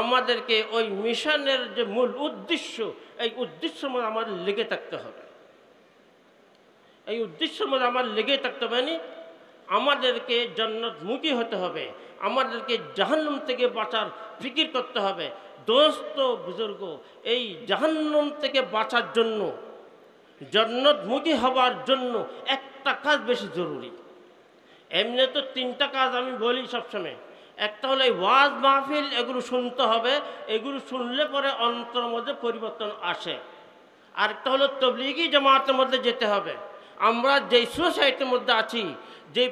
আমাদেরকে ওই মিশনের যে মূল উদ্দেশ্য, এই উদ্দেশ্যের মধ্যে আমাদের লেগে থাকতে হবে। এই উদ্দেশ্যের মধ্যে আমার লেগে থাকতে হবে, মানে আমাদেরকে জান্নাতমুখী হতে হবে, আমাদেরকে জাহান্নাম থেকে বাঁচার ফিকির করতে হবে। দোস্ত বুজুর্গ, এই জাহান্নাম থেকে বাঁচার জন্য, জান্নাতমুখী হবার জন্য একটা কাজ বেশি জরুরি। এমনি তো তিনটা কাজ আমি বলি সবসময়। একটা হলো এই ওয়াজ মাহফিল, এগুলো শুনতে হবে, এগুলো শুনলে পরে অন্তরের মধ্যে পরিবর্তন আসে। আরেকটা হলো তবলিগি জামাতের মধ্যে যেতে হবে। আমরা যেই সোসাইটির মধ্যে আছি, যে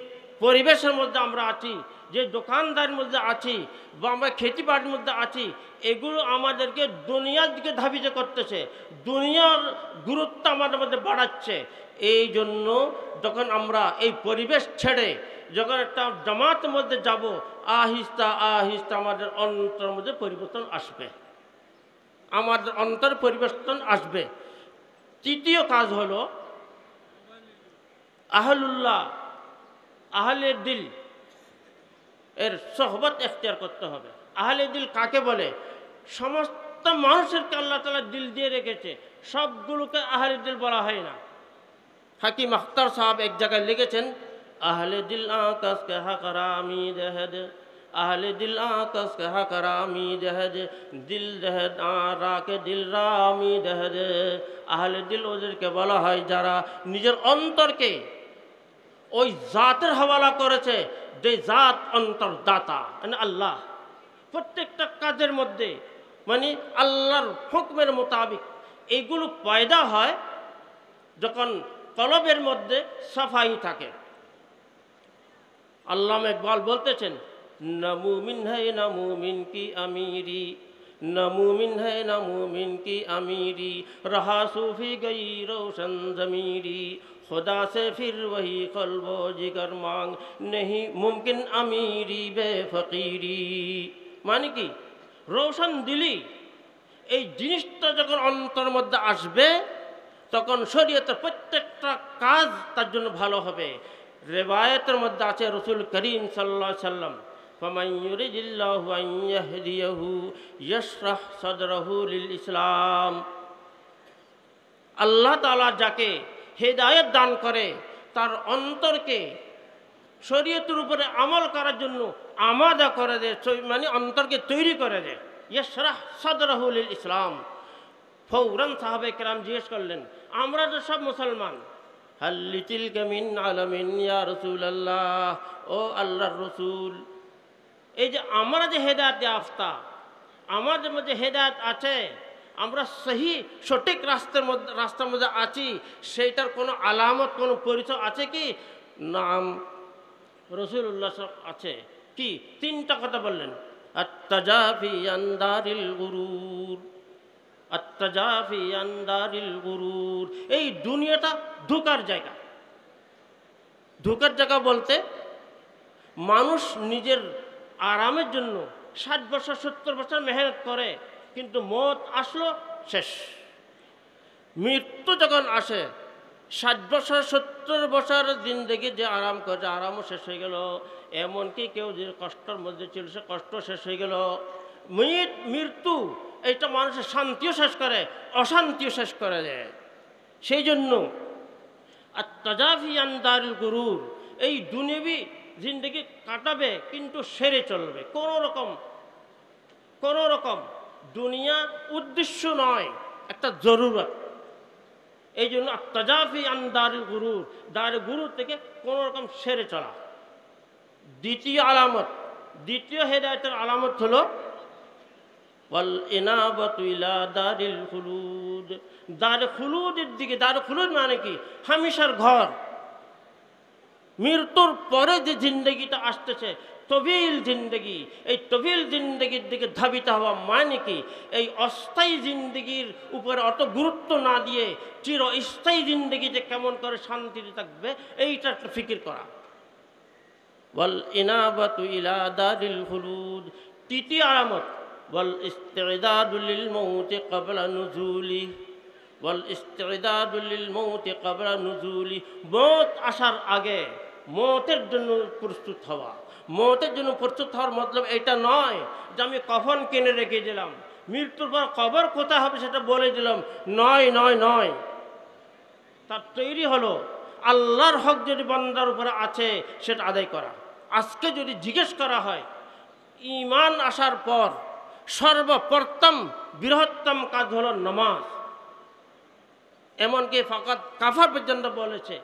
পরিবেশের মধ্যে আমরা আছি, যে দোকানদারের মধ্যে আছি বা আমরা খেতিবাড়ির মধ্যে আছি, এগুলো আমাদেরকে দুনিয়ার দিকে ধাবিত করতেছে, দুনিয়ার গুরুত্ব আমাদের মধ্যে বাড়াচ্ছে। এই জন্য যখন আমরা এই পরিবেশ ছেড়ে যখন একটা জামাতের মধ্যে যাব, আহিস্তা আহিস্তা আমাদের অন্তরের মধ্যে পরিবর্তন আসবে, আমাদের অন্তর পরিবর্তন আসবে। তৃতীয় কাজ হলো আহলুল্লাহ, আহলে দিল এর সোহবত এখতিয়ার করতে হবে। আহলে দিল কাকে বলে? সমস্ত মানুষেরকে আল্লাহ তাআলা দিল দিয়ে রেখেছে, সবগুলোকে আহলে দিল বলা হয় না। হাকিম আখতার সাহেব এক জায়গায় লিখেছেন, আহলে দিল আকাশ কে হাকরামি দেহদ, আহলে দিল আকাশ কে হাকরামি দেহদ, দিল দেহদ রাকে দিল রামি দেহদ। আহলে দিল ওদেরকে বলা হয় যারা নিজের অন্তরকে ওই জাতের হাওয়ালা করেছে যে জাত অন্তর্দাতা, মানে আল্লাহ। প্রত্যেকটা কাজের মধ্যে মানে আল্লাহর হুকমের মোতাবিক এইগুলো পয়দা হয় যখন কলবের মধ্যে সাফাই থাকে। আল্লামা ইকবাল বলতেছেন, না মুমিন है ना मुमिन की अमीरी, न मुमिन है ना मुमिन की अमीरी, रहा सूफी गई रोशन ज़मीरी, खुदा से फिर वही क़ल्बो जिगर मांग, नहीं मुमकिन अमीरी बेफकीरी। মানে কি? রোশন দিলি এই জিনিসটা যখন অন্তর মধ্যে আসবে তখন শরীয়তের প্রত্যেকটা কাজ তার জন্য ভালো হবে। রিওয়ায়াতের মধ্যে আছে রাসূল করিম সাল্লাল্লাহু আলাইহি সাল্লাম, ফামান ইউরিদিল্লাহু আন ইয়াহদিয়াহু ইয়াশরাহ সাদরাহু লিল ইসলাম। আল্লাহ তাআলা যাকে হেদায়েত দান করে তার অন্তরকে শরীয়তের উপরে আমল করার জন্য আমাদা করে দেয়, মানে অন্তরকে তৈরি করে দেয়। ইয়াশরাহ সাদরাহু লিল ইসলাম। ফৌরান সাহাবে কেরাম জিজ্ঞেস করলেন, আমরা তো সব মুসলমান, হাল্লিতিল কামিন আলামিন ইয়া রাসূলুল্লাহ, ও আল্লাহর রসুল, এই যে আমরা যে হেদায়েত ইয়াফতা, আমাদের মধ্যে হেদায়েত আছে, আমরা সহি সঠিক রাস্তার মধ্যে আছি, সেইটার কোনো আলামত, কোনো পরিচয় আছে কি? নাম, রাসূলুল্লাহ আছে। কি? তিনটা কথা বললেন, আত-তাজাফি আন দারিল গুরুর, আত-তাজাফি আন দারিল গুরুর। এই দুনিয়াটা ধোঁকার জায়গা। ধোঁকার জায়গা বলতে মানুষ নিজের আরামের জন্য 60 বছর 70 বছর মেহনত করে, কিন্তু মত আসলো শেষ। মৃত্যু যখন আসে 60 বছর 70 বছর জিন্দগি যে আরাম করে আরামও শেষ হয়ে গেল, এমনকি কেউ যে কষ্টের মধ্যে ছিল সে কষ্ট শেষ হয়ে গেল। মৃত্যু এইটা মানুষের শান্তিও শেষ করে, অশান্তিও শেষ করে দেয়। সেই জন্য আত-তাজাফি আন দারিল গুরুর, এই দুনিয়াবি জিন্দগি কাটাবে কিন্তু সেরে চলবে, কোনো রকম দুনিয়া উদ্দেশ্য নয়, একটা জরুরত। এই জন্য আত-তাজাফি আন দারিল গুরুর, দারিল গুরুর থেকে কোনো রকম সেরে চলা। দ্বিতীয় হেদায়েতের আলামত হলো ওয়াল ইনাবাতু ইলা দারিল খুলুদ, দারে খুলুদের দিকে। দারে খুলুদ মানে কি? হামেশার ঘর। মৃত্যুর পরে যে জিন্দগিটা আসতেছে তবিল জিন্দগি, এই তবিল জিন্দগির দিকে ধাবিত হওয়া মানে কি? এই অস্থায়ী জিন্দগির উপরে অত গুরুত্ব না দিয়ে চিরস্থায়ী জিন্দগিতে কেমন করে শান্তিতে থাকবে এইটা একটা ফিকির করা। ওয়াল ইনাবাতু ইলা দারিল খুলুদ। তৃতীয় আলামত ওয়াল ইস্তিদাদু লিল মাউতি ক্বাবলা নুজুলি, ওয়াল ইস্তিদাদু লিল মাউতি ক্বাবলা নুজুলি। মওত আসার আগে মওতের জন্য প্রস্তুত হওয়া। মওতের জন্য প্রস্তুত হওয়ার মতলব এটা নয় যে আমি কফন কিনে রেখে দিলাম, মৃত্যুর পর কবর কোথায় হবে সেটা বলে দিলাম। নয়, তার তৈরি হলো আল্লাহর হক যদি বান্দার উপরে আছে সেটা আদায় করা। আজকে যদি জিজ্ঞেস করা হয়, ঈমান আসার পর সর্বপ্রথম বৃহত্তম কাজ হলো নামাজ। এমনকি ফাকাত কাফার পর্যন্ত বলেছে,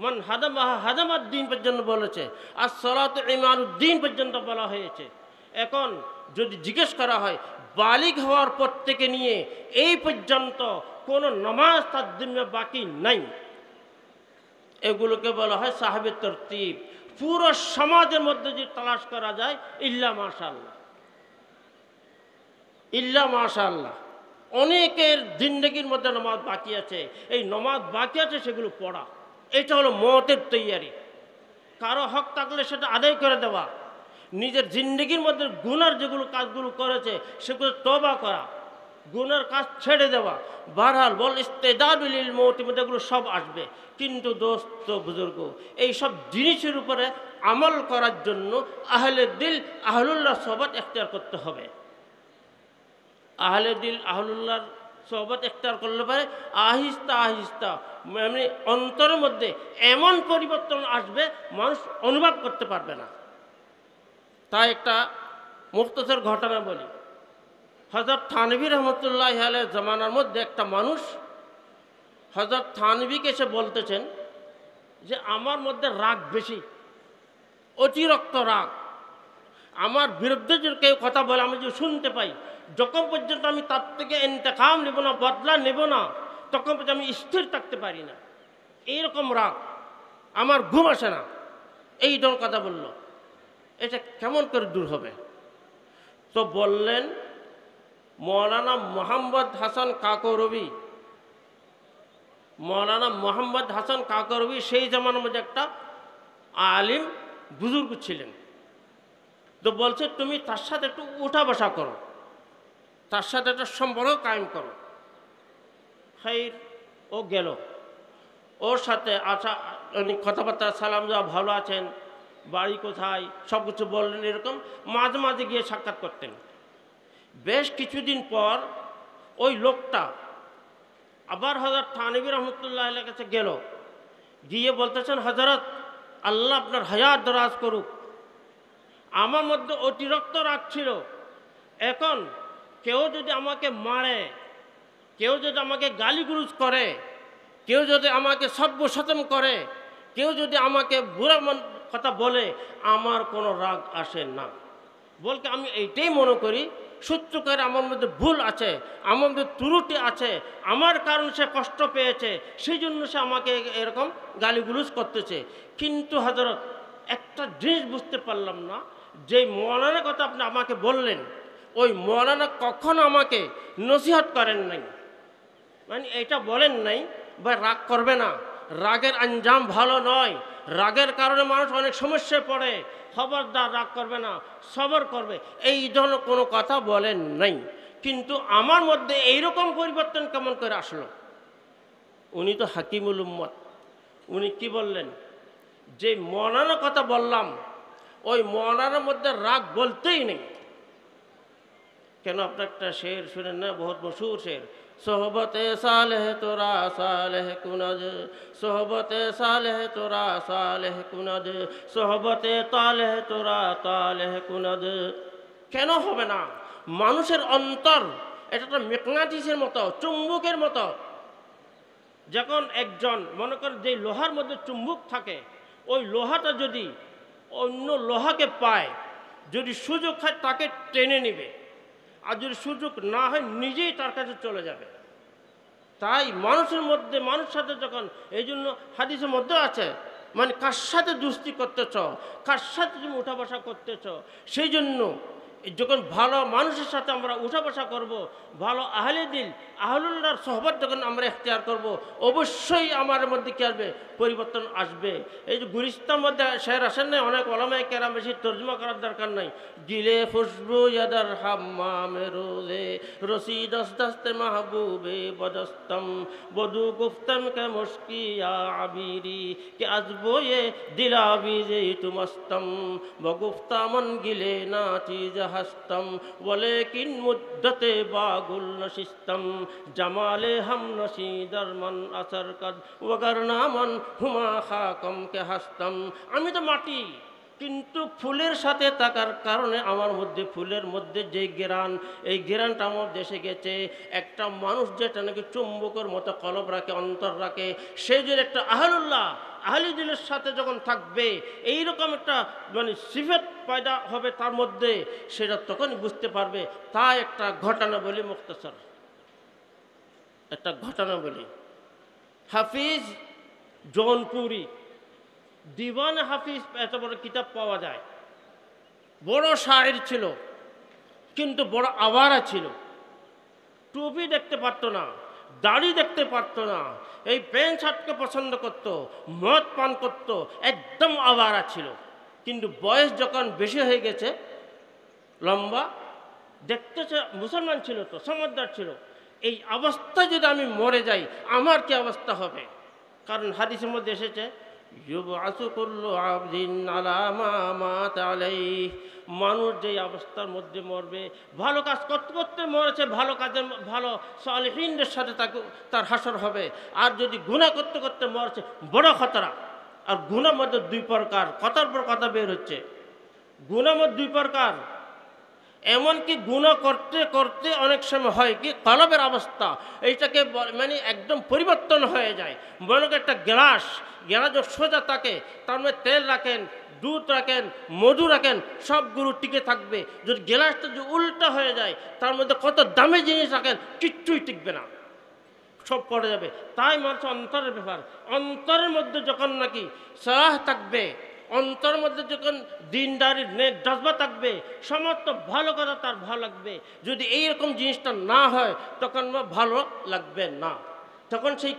মান হাদামাহা হাদামাদ্দিন পর্যন্ত বলেছে, আর সালাতু ইমানুদ্দিন পর্যন্ত বলা হয়েছে। এখন যদি জিজ্ঞেস করা হয় বালিগ হওয়ার পর থেকে নিয়ে এই পর্যন্ত কোনো নামাজ তার জন্য বাকি নাই, এগুলোকে বলা হয় সাহাবে তরতিব। পুরো সমাজের মধ্যে যদি তালাশ করা যায় ইল্লা মাশাআল্লাহ অনেকের জিন্দগির মধ্যে নামাজ বাকি আছে। এই নামাজ বাকি আছে সেগুলো পড়া, এটা হলো মওতের তৈয়ারি। কারো হক থাকলে সেটা আদায় করে দেওয়া, নিজের জিন্দগির মধ্যে গুনার যেগুলো কাজগুলো করেছে সেগুলো তওবা করা, গুনার কাজ ছেড়ে দেওয়া। বারহাল বল ইস্তেদাদুল লিল মওত মধ্যে এগুলো সব আসবে। কিন্তু দোস্ত বুজুর্গ, এই সব জিনিসের উপরে আমল করার জন্য আহলে দিল আহলুল্লাহ সোহবত এখতিয়ার করতে হবে। আহলে দিল আহলুল্লাহর সোহবত এখতিয়ার করলে পারে আহিস্তা মানে অন্তরের মধ্যে এমন পরিবর্তন আসবে মানুষ অনুভব করতে পারবে না। তাই একটা মুখতসর ঘটনা বলি। হযরত থানভী রহমতুল্লাহ আলাইহির জামানার মধ্যে একটা মানুষ হযরত থানভীকে এসে বলতেছেন যে আমার মধ্যে রাগ বেশি, অতিরিক্ত রাগ। আমার বিরুদ্ধে যদি কেউ কথা বলে আমি যদি শুনতে পাই, যখন পর্যন্ত আমি তার থেকে ইন্তেকাম নেব না, বদলা নেব না, তখন পর্যন্ত আমি স্থির থাকতে পারি না। এইরকম রাগ, আমার ঘুম আসে না। এই ধরনের কথা বলল। এটা কেমন করে দূর হবে? তো বললেন মৌলানা মোহাম্মদ হাসান কাকরবি সেই জামানার মধ্যে একটা আলিম বুজুর্গ ছিলেন। তো বলছে তুমি তার সাথে একটু উঠা বসা করো, তার সাথে একটা সম্পর্ক কায়েম করো। খাইর, ও গেল, ওর সাথে আচ্ছা কথাবার্তা সালাম যাওয়া, ভালো আছেন, বাড়ি কোথায়, সব কিছু বললেন। এরকম মাঝে মাঝে গিয়ে সাক্ষাৎ করতেন। বেশ কিছুদিন পর ওই লোকটা আবার হযরত থানভী রহমতুল্লাহ আলাইহির কাছে গেল, গিয়ে বলতেছেন হযরত আল্লাহ আপনার হায়াত দরাজ করুক, আমার মধ্যে অতিরিক্ত রাগ ছিল। এখন কেউ যদি আমাকে মারে, কেউ যদি আমাকে গালিগুলোজ করে, কেউ যদি আমাকে সভ্য সচেতন করে, কেউ যদি আমাকে বুড়া কথা বলে, আমার কোনো রাগ আসে না। বলতে আমি এইটাই মনে করি সত্যকারে আমার মধ্যে ভুল আছে, আমার মধ্যে ত্রুটি আছে, আমার কারণে সে কষ্ট পেয়েছে, সেই জন্য সে আমাকে এরকম গালিগুলোজ করতেছে। কিন্তু হযরত একটা জিনিস বুঝতে পারলাম না, যে মৌলানার কথা আপনি আমাকে বললেন, ওই মৌলানা কখনো আমাকে নসিহত করেন নাই, মানে এটা বলেন নাই ভাই রাগ করবে না, রাগের আঞ্জাম ভালো নয়, রাগের কারণে মানুষ অনেক সমস্যায় পড়ে, খবরদার রাগ করবে না, সবর করবে, এই ধরনের কোনো কথা বলেন নাই। কিন্তু আমার মধ্যে এইরকম পরিবর্তন কেমন করে আসলো? উনি তো হাকিমুল উম্মত, উনি কি বললেন, যে মৌলানার কথা বললাম ওই মৌলানার মধ্যে রাগ বলতেই নেই। কেন আপনার একটা শের শুনেন না, বহুত মশহুর শের, সোহবতে সালেহ তোরা সালেহ কুনজ, সোহবতে সালেহ তোরা সালেহ কুনজ, সোহবতে তালেহ তোরা তালেহ কুনজ। কেন হবে না? মানুষের অন্তর এটা একটা মেকনাটিসের মতো, চুম্বকের মতো। যখন একজন মনে করেন যে লোহার মধ্যে চুম্বক থাকে, ওই লোহাটা যদি অন্য লোহাকে পায়, যদি সুযোগ হয় তাকে টেনে নেবে, আর যদি সুযোগ না হয় নিজেই তার কাছে চলে যাবে। তাই মানুষের মধ্যে, মানুষের সাথে যখন, এই জন্য হাদিসের মধ্যে আছে, মানে কার সাথে দুস্তি করতেছ, কার সাথে তুমি উঠা বসা করতেছ, সেই জন্য যখন ভালো মানুষের সাথে আমরা উঠা বসা করবো, ভালো আহলে দিল আহলুল্লাহর সোহবত যখন আমরা এখতিয়ার করব, অবশ্যই আমার মধ্যে কি আসবে? পরিবর্তন আসবে। এই যে গুলিস্তার মধ্যে শের আসেন নাই, অনেক ওলামায়ে কেরাম, বেশি তর্জমা করার দরকার নাই। গিলে খুশবু ইয়াদার হাম্মামে রোজে রসিদ দস্তে মাহবুবে বদস্তম বধু গুফতম কে মুশকিয়া আবিরি কে আজবো ये दिलावी जे तुमस्तम बगुफ्तामन गिले ना चीज हस्तम वलेकिन मुद्दते बागुल नशिस्तम जमाले हम नशीदर मन असर कद वगरना मन हुमा खाकम के हस्तम। আমি তো মাটি, কিন্তু ফুলের সাথে থাকার কারণে আমার মধ্যে, ফুলের মধ্যে যে ঘ্রাণ, এই ঘ্রাণটা আমার দেশে গেছে। একটা মানুষ যেটা নাকি চুম্বকের মতো কলব রাখে, অন্তর রাখে, সেই যে একটা আহলুল্লাহ আহলি দিলের সাথে যখন থাকবে, এইরকম একটা মানে সিফাত পয়দা হবে তার মধ্যে, সেটা তখনই বুঝতে পারবে। তাই একটা ঘটনা বলি, মুখতাসার একটা ঘটনা বলি। হাফিজ জৌনপুরি, দিওয়ান হাফিজ, এত বড় কিতাব পাওয়া যায়। বড় শায়ের ছিল, কিন্তু বড় আওয়ারা ছিল। টুপি দেখতে পারতো না, দাড়ি দেখতে পারতো না, এই প্যান্ট শার্টকে পছন্দ করতো, মদ পান করতো, একদম আওয়ারা ছিল। কিন্তু বয়স যখন বেশি হয়ে গেছে, লম্বা দেখতেছে, মুসলমান ছিল তো, সমঝদার ছিল, এই অবস্থায় যদি আমি মরে যাই আমার কি অবস্থা হবে? কারণ হাদিসের মধ্যে এসেছে, ইউবআসু কুল্লু আবদিন আলা মা মাতা আলাইহি, মানুষ যেই অবস্থার মধ্যে মরবে, ভালো কাজ করতে করতে মরেছে, ভালো কাজে, ভালো সালেহীনদের সাথে তার হাসর হবে। আর যদি গুনাহ করতে করতে মরেছে, বড় খতরা। আর গুনার মধ্যে দুই প্রকার, কথার পর কথা বের হচ্ছে। গুনার মধ্যে দুই প্রকার, এমনকি গুনাহ করতে করতে অনেক সময় হয় কি, কলবের অবস্থা এইটাকে মানে একদম পরিবর্তন হয়ে যায়। মনে করেন একটা গ্লাস যদি সোজা থাকে, তার মধ্যে তেল রাখেন, দুধ রাখেন, মধু রাখেন, সবগুলো টিকে থাকবে। যদি গ্লাসটা যদি উল্টা হয়ে যায়, তার মধ্যে কত দামি জিনিস রাখেন, কিচ্ছুই টিকবে না, সব পড়ে যাবে। তাই মানুষ অন্তরের ব্যাপার, অন্তরের মধ্যে যখন নাকি সালাহ থাকবে, অন্তরের মধ্যে যখন দিনদারির নেক জজবা থাকবে, সমস্ত ভালো কথা তার ভালো লাগবে। যদি এইরকম জিনিসটা না হয়, তখন ভালো লাগবে না। তখন সেই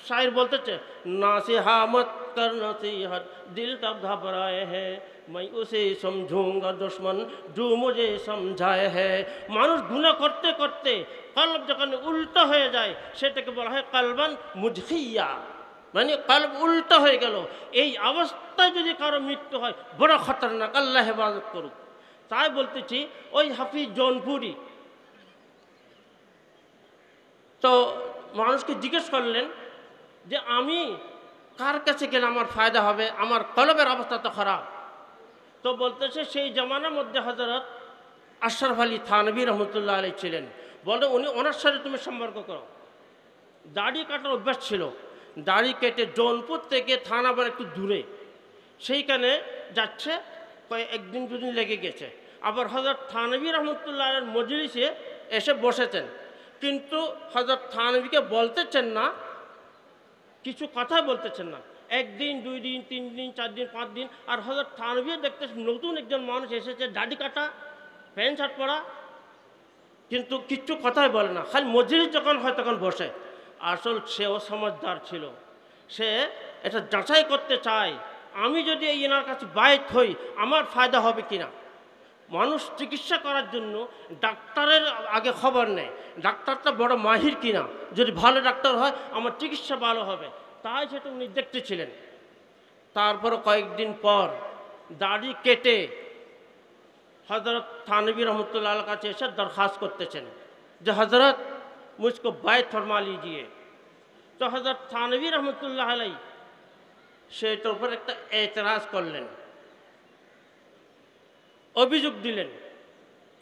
শায়ের বলতেছে, নাসিহামত কর নসিহত দিল তব ঘবরায়ে হ্যায় मैं उसे समझूंगा दुश्मन जो मुझे समझाए है। মানুষ গুনাহ করতে করতে কলব যখন উল্টা হয়ে যায়, সেটাকে বলা হয় কলবান মুজখিয়া, মানে কলব উল্টা হয়ে গেল। এই অবস্থায় যদি কারো মৃত্যু হয়, বড় খতরনাক, আল্লাহ হেফাজত করুক। তাই বলতেছি, ওই হাফিজ জৌনপুরি তো মানুষকে জিজ্ঞেস করলেন যে আমি কার কাছে গেলে আমার ফায়দা হবে, আমার কলবের অবস্থা তো খারাপ। তো বলতেছে, সেই জামানার মধ্যে হযরত আশরাফ আলী থানভী রহমতুল্লাহ আলাইহি ছিলেন। বলে উনি, ওনার সাথে তুমি সম্পর্ক করো। দাড়ি কাটার অভ্যাস ছিল, দাড়ি কেটে জৌনপুর থেকে থানাবার একটু দূরে, সেইখানে যাচ্ছে, একদিন দুদিন লেগে গেছে। আবার হযরত থানভী রহমতুল্লাহ আলাইহির মজলিসে এসে বসেছেন, কিন্তু হযরত থানভীকে বলতেছেন না, কিছু কথা বলতেছেন না। একদিন, দুই দিন, তিন দিন, চার দিন, পাঁচ দিন, আর হযরত থানভী দেখতে নতুন একজন মানুষ এসেছে, দাড়ি কাটা, প্যান্ট শার্ট পরা, কিন্তু কিচ্ছু কথাই বলে না, খালি মজলিস যখন হয় তখন বসে। আসল সেও সমঝদার ছিল, সে এটা যাচাই করতে চায়, আমি যদি এই এনার কাছে বায়ত হই আমার ফায়দা হবে কিনা। মানুষ চিকিৎসা করার জন্য ডাক্তারের আগে খবর নেয়, ডাক্তারটা বড় মাহির কিনা, যদি ভালো ডাক্তার হয় আমার চিকিৎসা ভালো হবে, তাই সেটা উনি দেখতেছিলেন। তারপর কয়েকদিন পর দাড়ি কেটে হজরত থানভী রহমতুল্লাহ কাছে এসে দরখাস্ত করতেছেন যে হজরত মুझको बैत फरमा लीजिए। তো হজরত থানভী রহমতুল্লাহ আলাই সেটার উপর একটা एतराज़ করলেন, अभियोग दिलेन,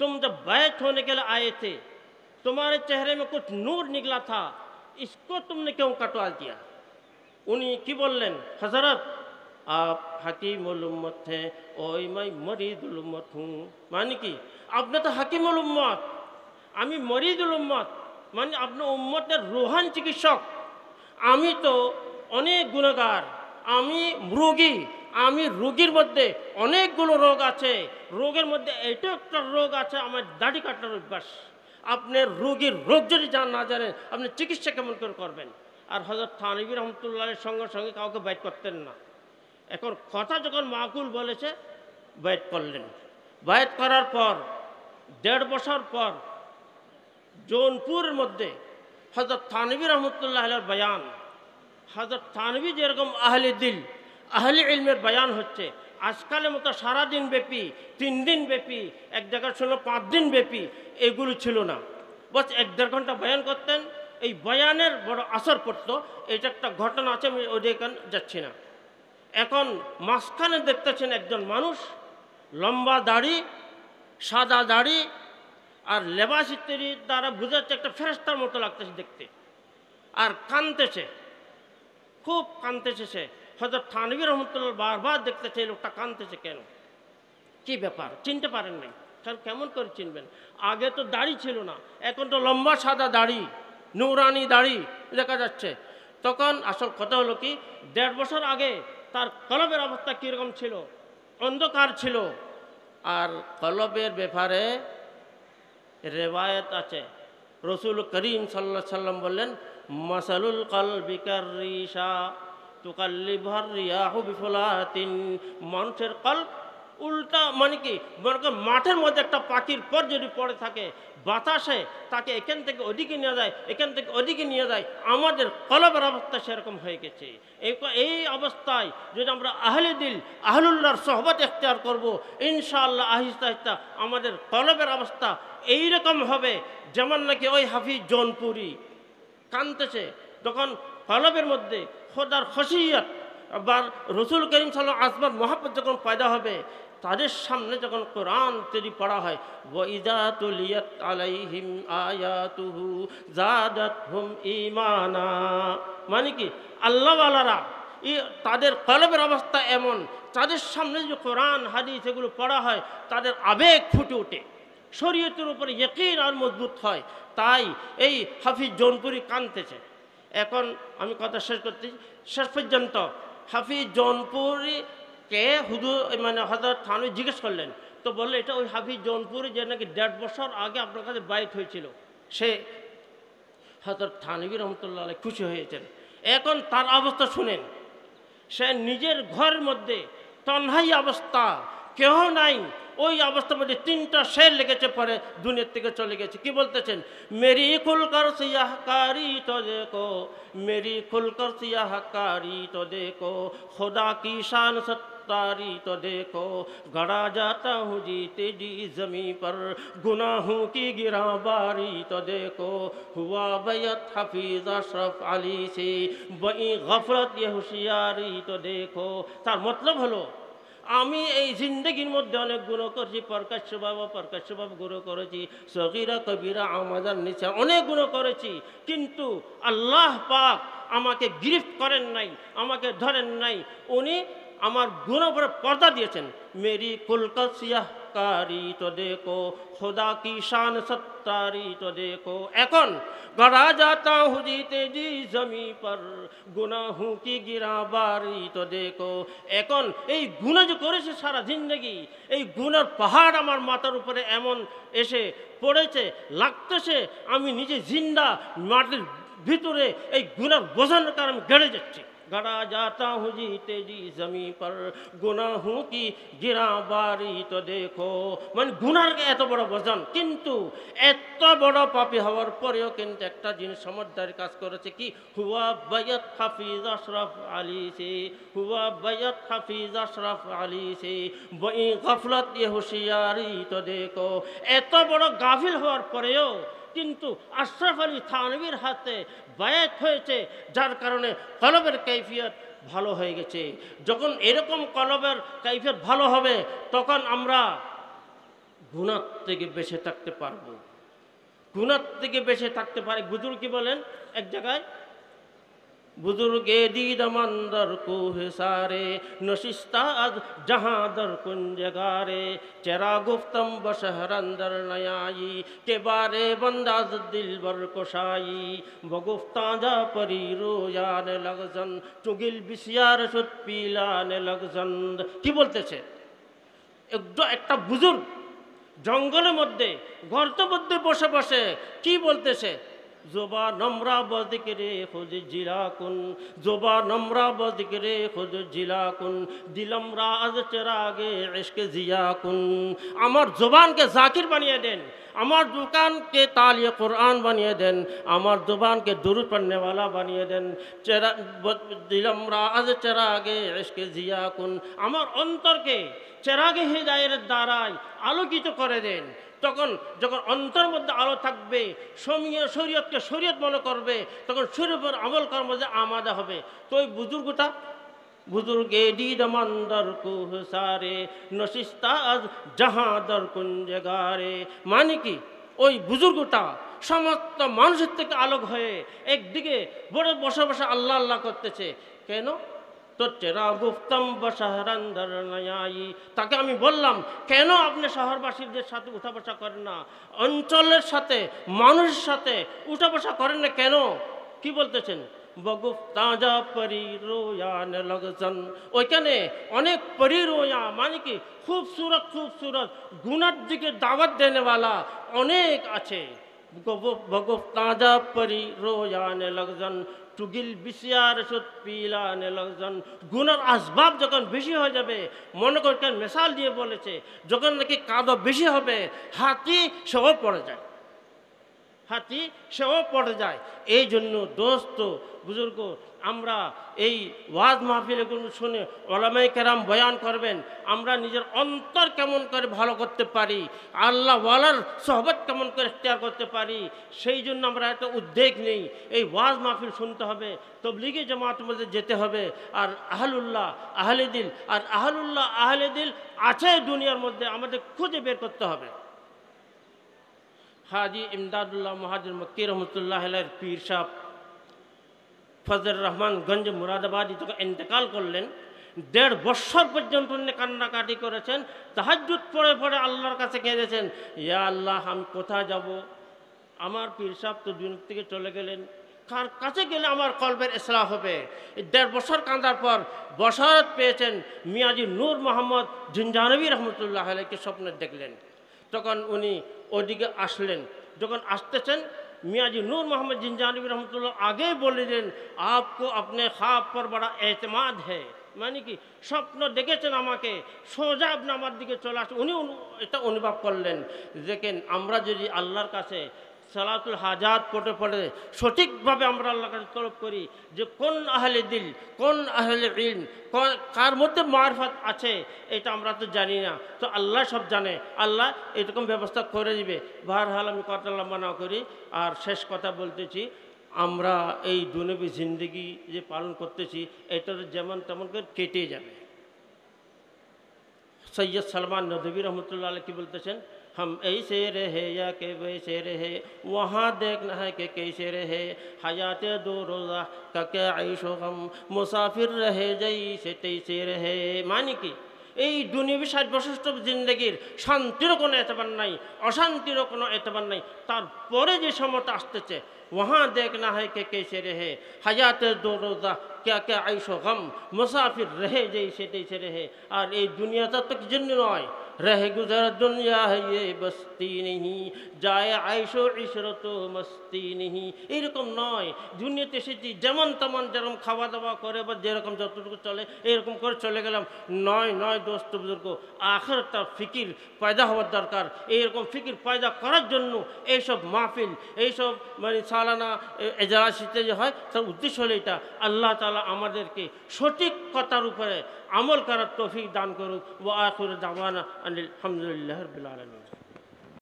तुम जब बैत होने के लिए आए थे तुम्हारे चेहरे में कुछ नूर निकला था, इसको तुमने क्यों कटवा दिया। उन्नी की बोलें हजरत आप हकीमुल उम्मत हैं और मैं मरीदुल उम्मत हूँ। मानी कि आपने तो हकीमुल उम्मत, आमी मरीदुल उम्मत, मानी आपने उम्मतेर रूहान चिकित्सक, आमी तो अनेक गुनाहगार, आमी रोगी, आमी रोगीर मध्य अनेकगुलो रोग आछे, रोगेर मध्य एटा एकटा रोग आछे आमार दाढ़ी काटार अभ्यास। आपनि रोगीर रोग जदि ना जानेन आपनि चिकित्सा केमन करे करबेन। और हजरत थानभी रहमतुल्लाहेर संगे संगे काउके बैत करतेन ना। एखन कथा जखन माकुल बोलेছে बैत करलेन। बैत करार पर 1.5 বছর पर जौनपुरेर मध्य हजरत थानभी रहमतुल्लाहेर बयान, हजरत थानभी जेरकम आहले दिल आहले इल्मेर बयान होच्छे आजकालेर मतो सारा दिन ब्यापी 3 दिन ब्यापी एक जगह शुनलो 5 दिन ब्यापी एगुलो छिलो ना, बस 1-1.5 घंटा बयान करतें। এই বয়ানের বড় আসর পড়তো। এটা একটা ঘটনা আছে, আমি ওদিকে যাচ্ছি না। এখন মাঝখানে দেখতেছেন একজন মানুষ, লম্বা দাড়ি, সাদা দাড়ি আর লেবাস ইত্যাদি দ্বারা বোঝাচ্ছে একটা ফেরেশতার মতো লাগতেছে দেখতে, আর কাঁদতেছে, খুব কাঁদতেছে সে। হযরত থানভী রহমতুল্লাহ বারবার দেখতেছে এই লোকটা কাঁদতেছে কেন, কি ব্যাপার, চিনতে পারেন নাই। কারণ কেমন করে চিনবেন, আগে তো দাড়ি ছিল না, এখন তো লম্বা সাদা দাড়ি, নুরানি দাড়ি দেখা যাচ্ছে। তখন আসল কথা হলো কি, 1.5 বছর আগে তার কলবের অবস্থা কীরকম ছিল, অন্ধকার ছিল। আর কলবের ব্যাপারে রেওয়ায়েত আছে, রসুল করিম সাল্লাল্লাহু আলাইহি সাল্লাম বললেন, মাসালুল কলবি কাররিশা তুকাল্লিবুর রিয়াহু বিফুলাতিন। মানুষের কলব উল্টা, মানে কি, মাঠের মধ্যে একটা পাখির পর যদি পড়ে থাকে, বাতাসে তাকে এখান থেকে ওদিকে নিয়ে যায়, এখান থেকে ওদিকে নিয়ে যায়। আমাদের কলবের অবস্থা সেরকম হয়ে গেছে। এই অবস্থায় যদি আমরা আহলে দিল আহলুল্লাহর সোহবত ইখতিয়ার করব, ইনশাআল্লাহ আহিস্তা আহিস্তা আমাদের কলবের অবস্থা এইরকম হবে যেমন নাকি ওই হাফিজ জৌনপুরি কাঁদতেছে। তখন কলবের মধ্যে খোদার খশিয়ত বা রসুল করিম সাল্লাল্লাহু আলাইহি ওয়াসাল্লাম মহব্বত যখন পয়দা হবে, তাদের সামনে যখন কোরআন তেরি পড়া হয়, ওয়াইদা তুলিয়াত আলাইহিম আয়াতুহু জাদাতহুম ঈমানা, মানে কি আল্লাহওয়ালারা তাদের কলবের অবস্থা এমন, তাদের সামনে যে কোরআন হাদিস এগুলো পড়া হয় তাদের আবেগ ফুটে ওঠে, শরীয়তের উপরে ইয়াকিন আর মজবুত হয়। তাই এই হাফিজ জৌনপুরি কাঁদতেছে। এখন আমি কথা শেষ করতে, শেষ পর্যন্ত হাফিজ জৌনপুরি কে হুজুর মানে হযরত থানভী জিজ্ঞেস করলেন, তো বললে এটা ওই হাফিজ জৌনপুরি যে নাকি 1.5 বছর আগে আপনার কাছে বাইত হয়েছিল। সে হযরত থানভী রহমতুল্লাহ আলাইহি খুশি হয়েছেন। এখন তার অবস্থা শুনেন, সে নিজের ঘরের মধ্যে তন্হাই অবস্থা, কেহ নাই, ওই অবস্থার মধ্যে 3টা শের লেগেছে, পরে দুনিয়ার থেকে চলে গেছে। কি বলতেছেন, মেরি খুলকর সিয়াহকারি তো দেখো, মেরি খুলকর সিয়াহকারি তো দেখো, खुदा की शान सत्तारी तो देखो, गड़ा जाता हूँ जीते जी जमी पर, गुनाहों की गिराबारी तो देखो, हुआ बैत हफीज अशरफ अली से, बई गफलत ये होशियारी तो देखो। तार मतलब हलो আমি এই জিন্দগির মধ্যে অনেক গুনাহ করেছি, প্রকাশ্যভাবে গুনাহ করেছি, সগীরা কবিরা আমাদের নিচে অনেক গুনাহ করেছি, কিন্তু আল্লাহ পাক আমাকে গিরফত করেন নাই, আমাকে ধরেন নাই, উনি আমার গুনাহ উপরে পর্দা দিয়েছেন। মেরি কুলকা সিয়াহকারি তো দেখো, खुदा की शान सत्तारी तो देखो। এখন गड़ा जाता हूँ जीते जी जमी पर, गुनाहों की गिराबारी तो देखो। এখন এই গুনাহ যে করেছে সারা জিন্দগি, এই গুনার পাহাড় আমার মাথার উপরে এমন এসে পড়েছে, লাগতেছে আমি নিজে জিন্দা মাটির ভিতরে এই গুনার বোঝানোর কারণে গেড়ে যাচ্ছি, गड़ा जाता हूँ जी तेजी जमी पर गुनाहों की गिराबारी तो देखो মানে গুনার এত বড় বজন কিন্তু এত বড় পাপী হওয়ার পরেও কিন্তু একটা জিনিস সমঝদারি কাজ করেছে কি হুয়া বাইয়াত হাফিজ আশরাফ আলী সে হুয়া বাইয়াত হাফিজ আশরাফ আলী সে বই গফলত ये হুঁশিয়ারি তো দেখো এত বড় গাফিল হওয়ার পরেও কিন্তু আশরাফ আলী থানভীর হাতে বায়াত হয়েছে যার কারণে কলবের কৈফিয়ত ভালো হয়ে গেছে যখন এরকম কলবের কৈফিয়ত ভালো হবে তখন আমরা গুনাহ থেকে বেঁচে থাকতে পারবো গুনাহ থেকে বেঁচে থাকতে পারে বুজুর্গ কি বলেন এক জায়গায় बुजुर्गे दीद मंदर को सारे नशिस्ता अज जहाँ दर कुंजगारे चेरा गुफ्तम बशहर अंदर नयाई के बारे बंदाज दिल बर कोशाई बगुफ्ता जा परी रोयाने लगजन चुगिल बिसियार सुत पीलाने लगजन की बोलते छे একটা বুজুর্গ জঙ্গলের মধ্যে গর্তের মধ্যে বসে বসে কি বলতেছে जोबा नमरा बदिक्रे खुद जिला कुन जोबा नमरा बदिक्रे खुद जिला कुन दिलम राज चरागे इश्क जिया कुन আমার জবানকে জাকির বানিয়ে দেন আমার জুকানকে তালিয়ে কুরআন বানিয়ে দেন আমার জবানকে দুরূদ পড়নে वाला বানিয়ে দেন চেরা দিলম রাজ চরাগে ইশক জিয়া কুন আমার অন্তরকে চেরাগে হিদায়ের দ্বারাই আলোকিত করে দেন তখন যখন অন্তর মধ্যে আলো থাকবে শরীয়তকে শরীয়ত মনে করবে তখন শরীয়তের আমল করার মধ্যে আমাদা হবে তো ওই বুজুর্গটা বুজুর্গে দীদ মন্দর কো সারে নশিস্তা আজ জাহাঁ দর কুঞ্জগারে মানে কি ওই বুজুর্গটা সমস্ত মানুষের থেকে আলোক হয়ে একদিকে বড় বসে বসে আল্লাহ আল্লাহ করতেছে কেন তো চেরা গুফতম বশহরন্দর নয়াই তাকে আমি বললাম কেন আপনি শহরবাসীদের সাথে উঠা বসা করেন না অঞ্চলের সাথে মানুষের সাথে উঠা বসা করেন না কেন কি বলতেছেন বগুফতা যা পরি রোয়ান লগজন ওইখানে অনেক পরি রোয়া মানে কি খুবসুরত খুবসুরত গুনার দিকে দাওয়াত দেনে वाला অনেক আছে বগুফতা যা পরি রোয়ান লগজন চুগিল বিশিয়ার সুত পিলানে লগজন গুনার আসবাব যখন বেশি হয়ে যাবে মনে করেন মিসাল দিয়ে বলেছে যখন নাকি কাদা বেশি হবে হাতি সেও পড়ে যায় হাতি সেও পড়ে যায় এই জন্য দোস্ত বুজুর্গ আমরা এই ওয়াজ মাহফিলগুলো শুনে ওলামায়ে কেরাম বয়ান করবেন আমরা নিজের অন্তর কেমন করে ভালো করতে পারি আল্লাহ ওয়ালার সোহবত কেমন করে ইখতিয়ার করতে পারি সেই জন্য আমরা একটা উদ্যোগ নেই এই ওয়াজ মাহফিল শুনতে হবে তবলিগি জামাতের মধ্যে যেতে হবে আর আহলুল্লাহ আহলে দিল আর আহলুল্লাহ আহলে দিল আছে দুনিয়ার মধ্যে আমাদের খুঁজে বের করতে হবে हाजी इमदादुल्लाह महाजिर मक्की रहमतुल्लाह अलैह पीर साहब फजल रहमान गंज मुरादाबादी तो इंतकाल करलें 1.5 বছর পর্যন্ত উনি কান্নাকাটি করেছেন তাহাজ্জুদ পড়ে পড়ে আল্লাহর কাছে কেঁদেছেন ইয়া আল্লাহ আমি কোথায় যাব আমার পীর সাহেব তো দুনিয়া থেকে চলে গেলেন কার কাছে গেলে আমার কলবের ইসলাহ হবে 1.5 বছর কাঁদার পর বশারত পেয়েছেন মিয়াজি নূর মোহাম্মদ জিনজানবী রহমতুল্লাহ আলাইকে স্বপ্নে দেখলেন তখন উনি ওদিকে আসলেন যখন আসতেছেন मियाजी नूर मोहम्मद जिनजानवी रहमतुल्लाह आगे बोले दें आपको अपने ख्वाब पर बड़ा एतमाद है मानी कि स्वप्न देखेছেন আমাকে সোজা আপনি আমার দিকে চলে আসেন উনি এটা অনুভব করলেন দেখেন আমরা যদি আল্লাহর কাছে সালাতুল হাজাত পড়ে পড়ে সঠিকভাবে আমরা আল্লাহর কাছে তলব করি যে কোন আহলে দিল কোন আহলে ইলম কার মধ্যে মারফত আছে এটা আমরা তো জানি না তো আল্লাহ সব জানে আল্লাহ এরকম ব্যবস্থা করে দিবে বহরহাল আমি কথা লম্বা না করি আর শেষ কথা বলতেছি আমরা এই দুনিয়াবী জিন্দেগি যে পালন করতেছি এটা যেমন তেমন করে কেটে যাবে सैयद सलमान नदवी रहमतुल्लाह अलैह की बोलते हम ऐसे रहे या के वैसे रहे वहाँ देखना है कि कैसे रहे हयात दो रोज़ा का क्या आयशो गम मुसाफिर रहे जैसे तैसे रहे मानी कि এই দুনিয়াবী 60 বছর জিন্দেগির শান্তিরও কোনো এতবার নাই অশান্তিরও কোনো এতবার নাই তারপরে যে সময়টা আসতেছে वहाँ देखना है कि कैसे रहे हयात दो रोज़ा क्या क्या आयशो गम मुसाफिर रहे जैसे तैसे रहे और এই দুনিয়াটা তো জন্য নয় रह गुजर दुनिया है ये बस्ती नहीं, যায় আইশো ইশরত মস্তি নেহি। এইরকম নয়, দুনিয়াতে এসেছি যেমন তেমন যেরকম খাওয়া দাওয়া করে বা যেরকম যতটুকু চলে এরকম করে চলে গেলাম, নয় নয় দোস্ত বুজুর্গ, আখিরাতের ফিকির পয়দা হওয়ার দরকার। এইরকম ফিকির পয়দা করার জন্য এইসব মাহফিল, এইসব মানে সালানা এজলাসিতে যে হয় তার উদ্দেশ্য হলো এটা, আল্লাহ তাআলা আমাদেরকে সঠিক কথার উপরে আমল করার তৌফিক দান করুক। ওয়া আখিরু দাওয়ানা আলহামদুলিল্লাহি রাব্বিল আলামিন।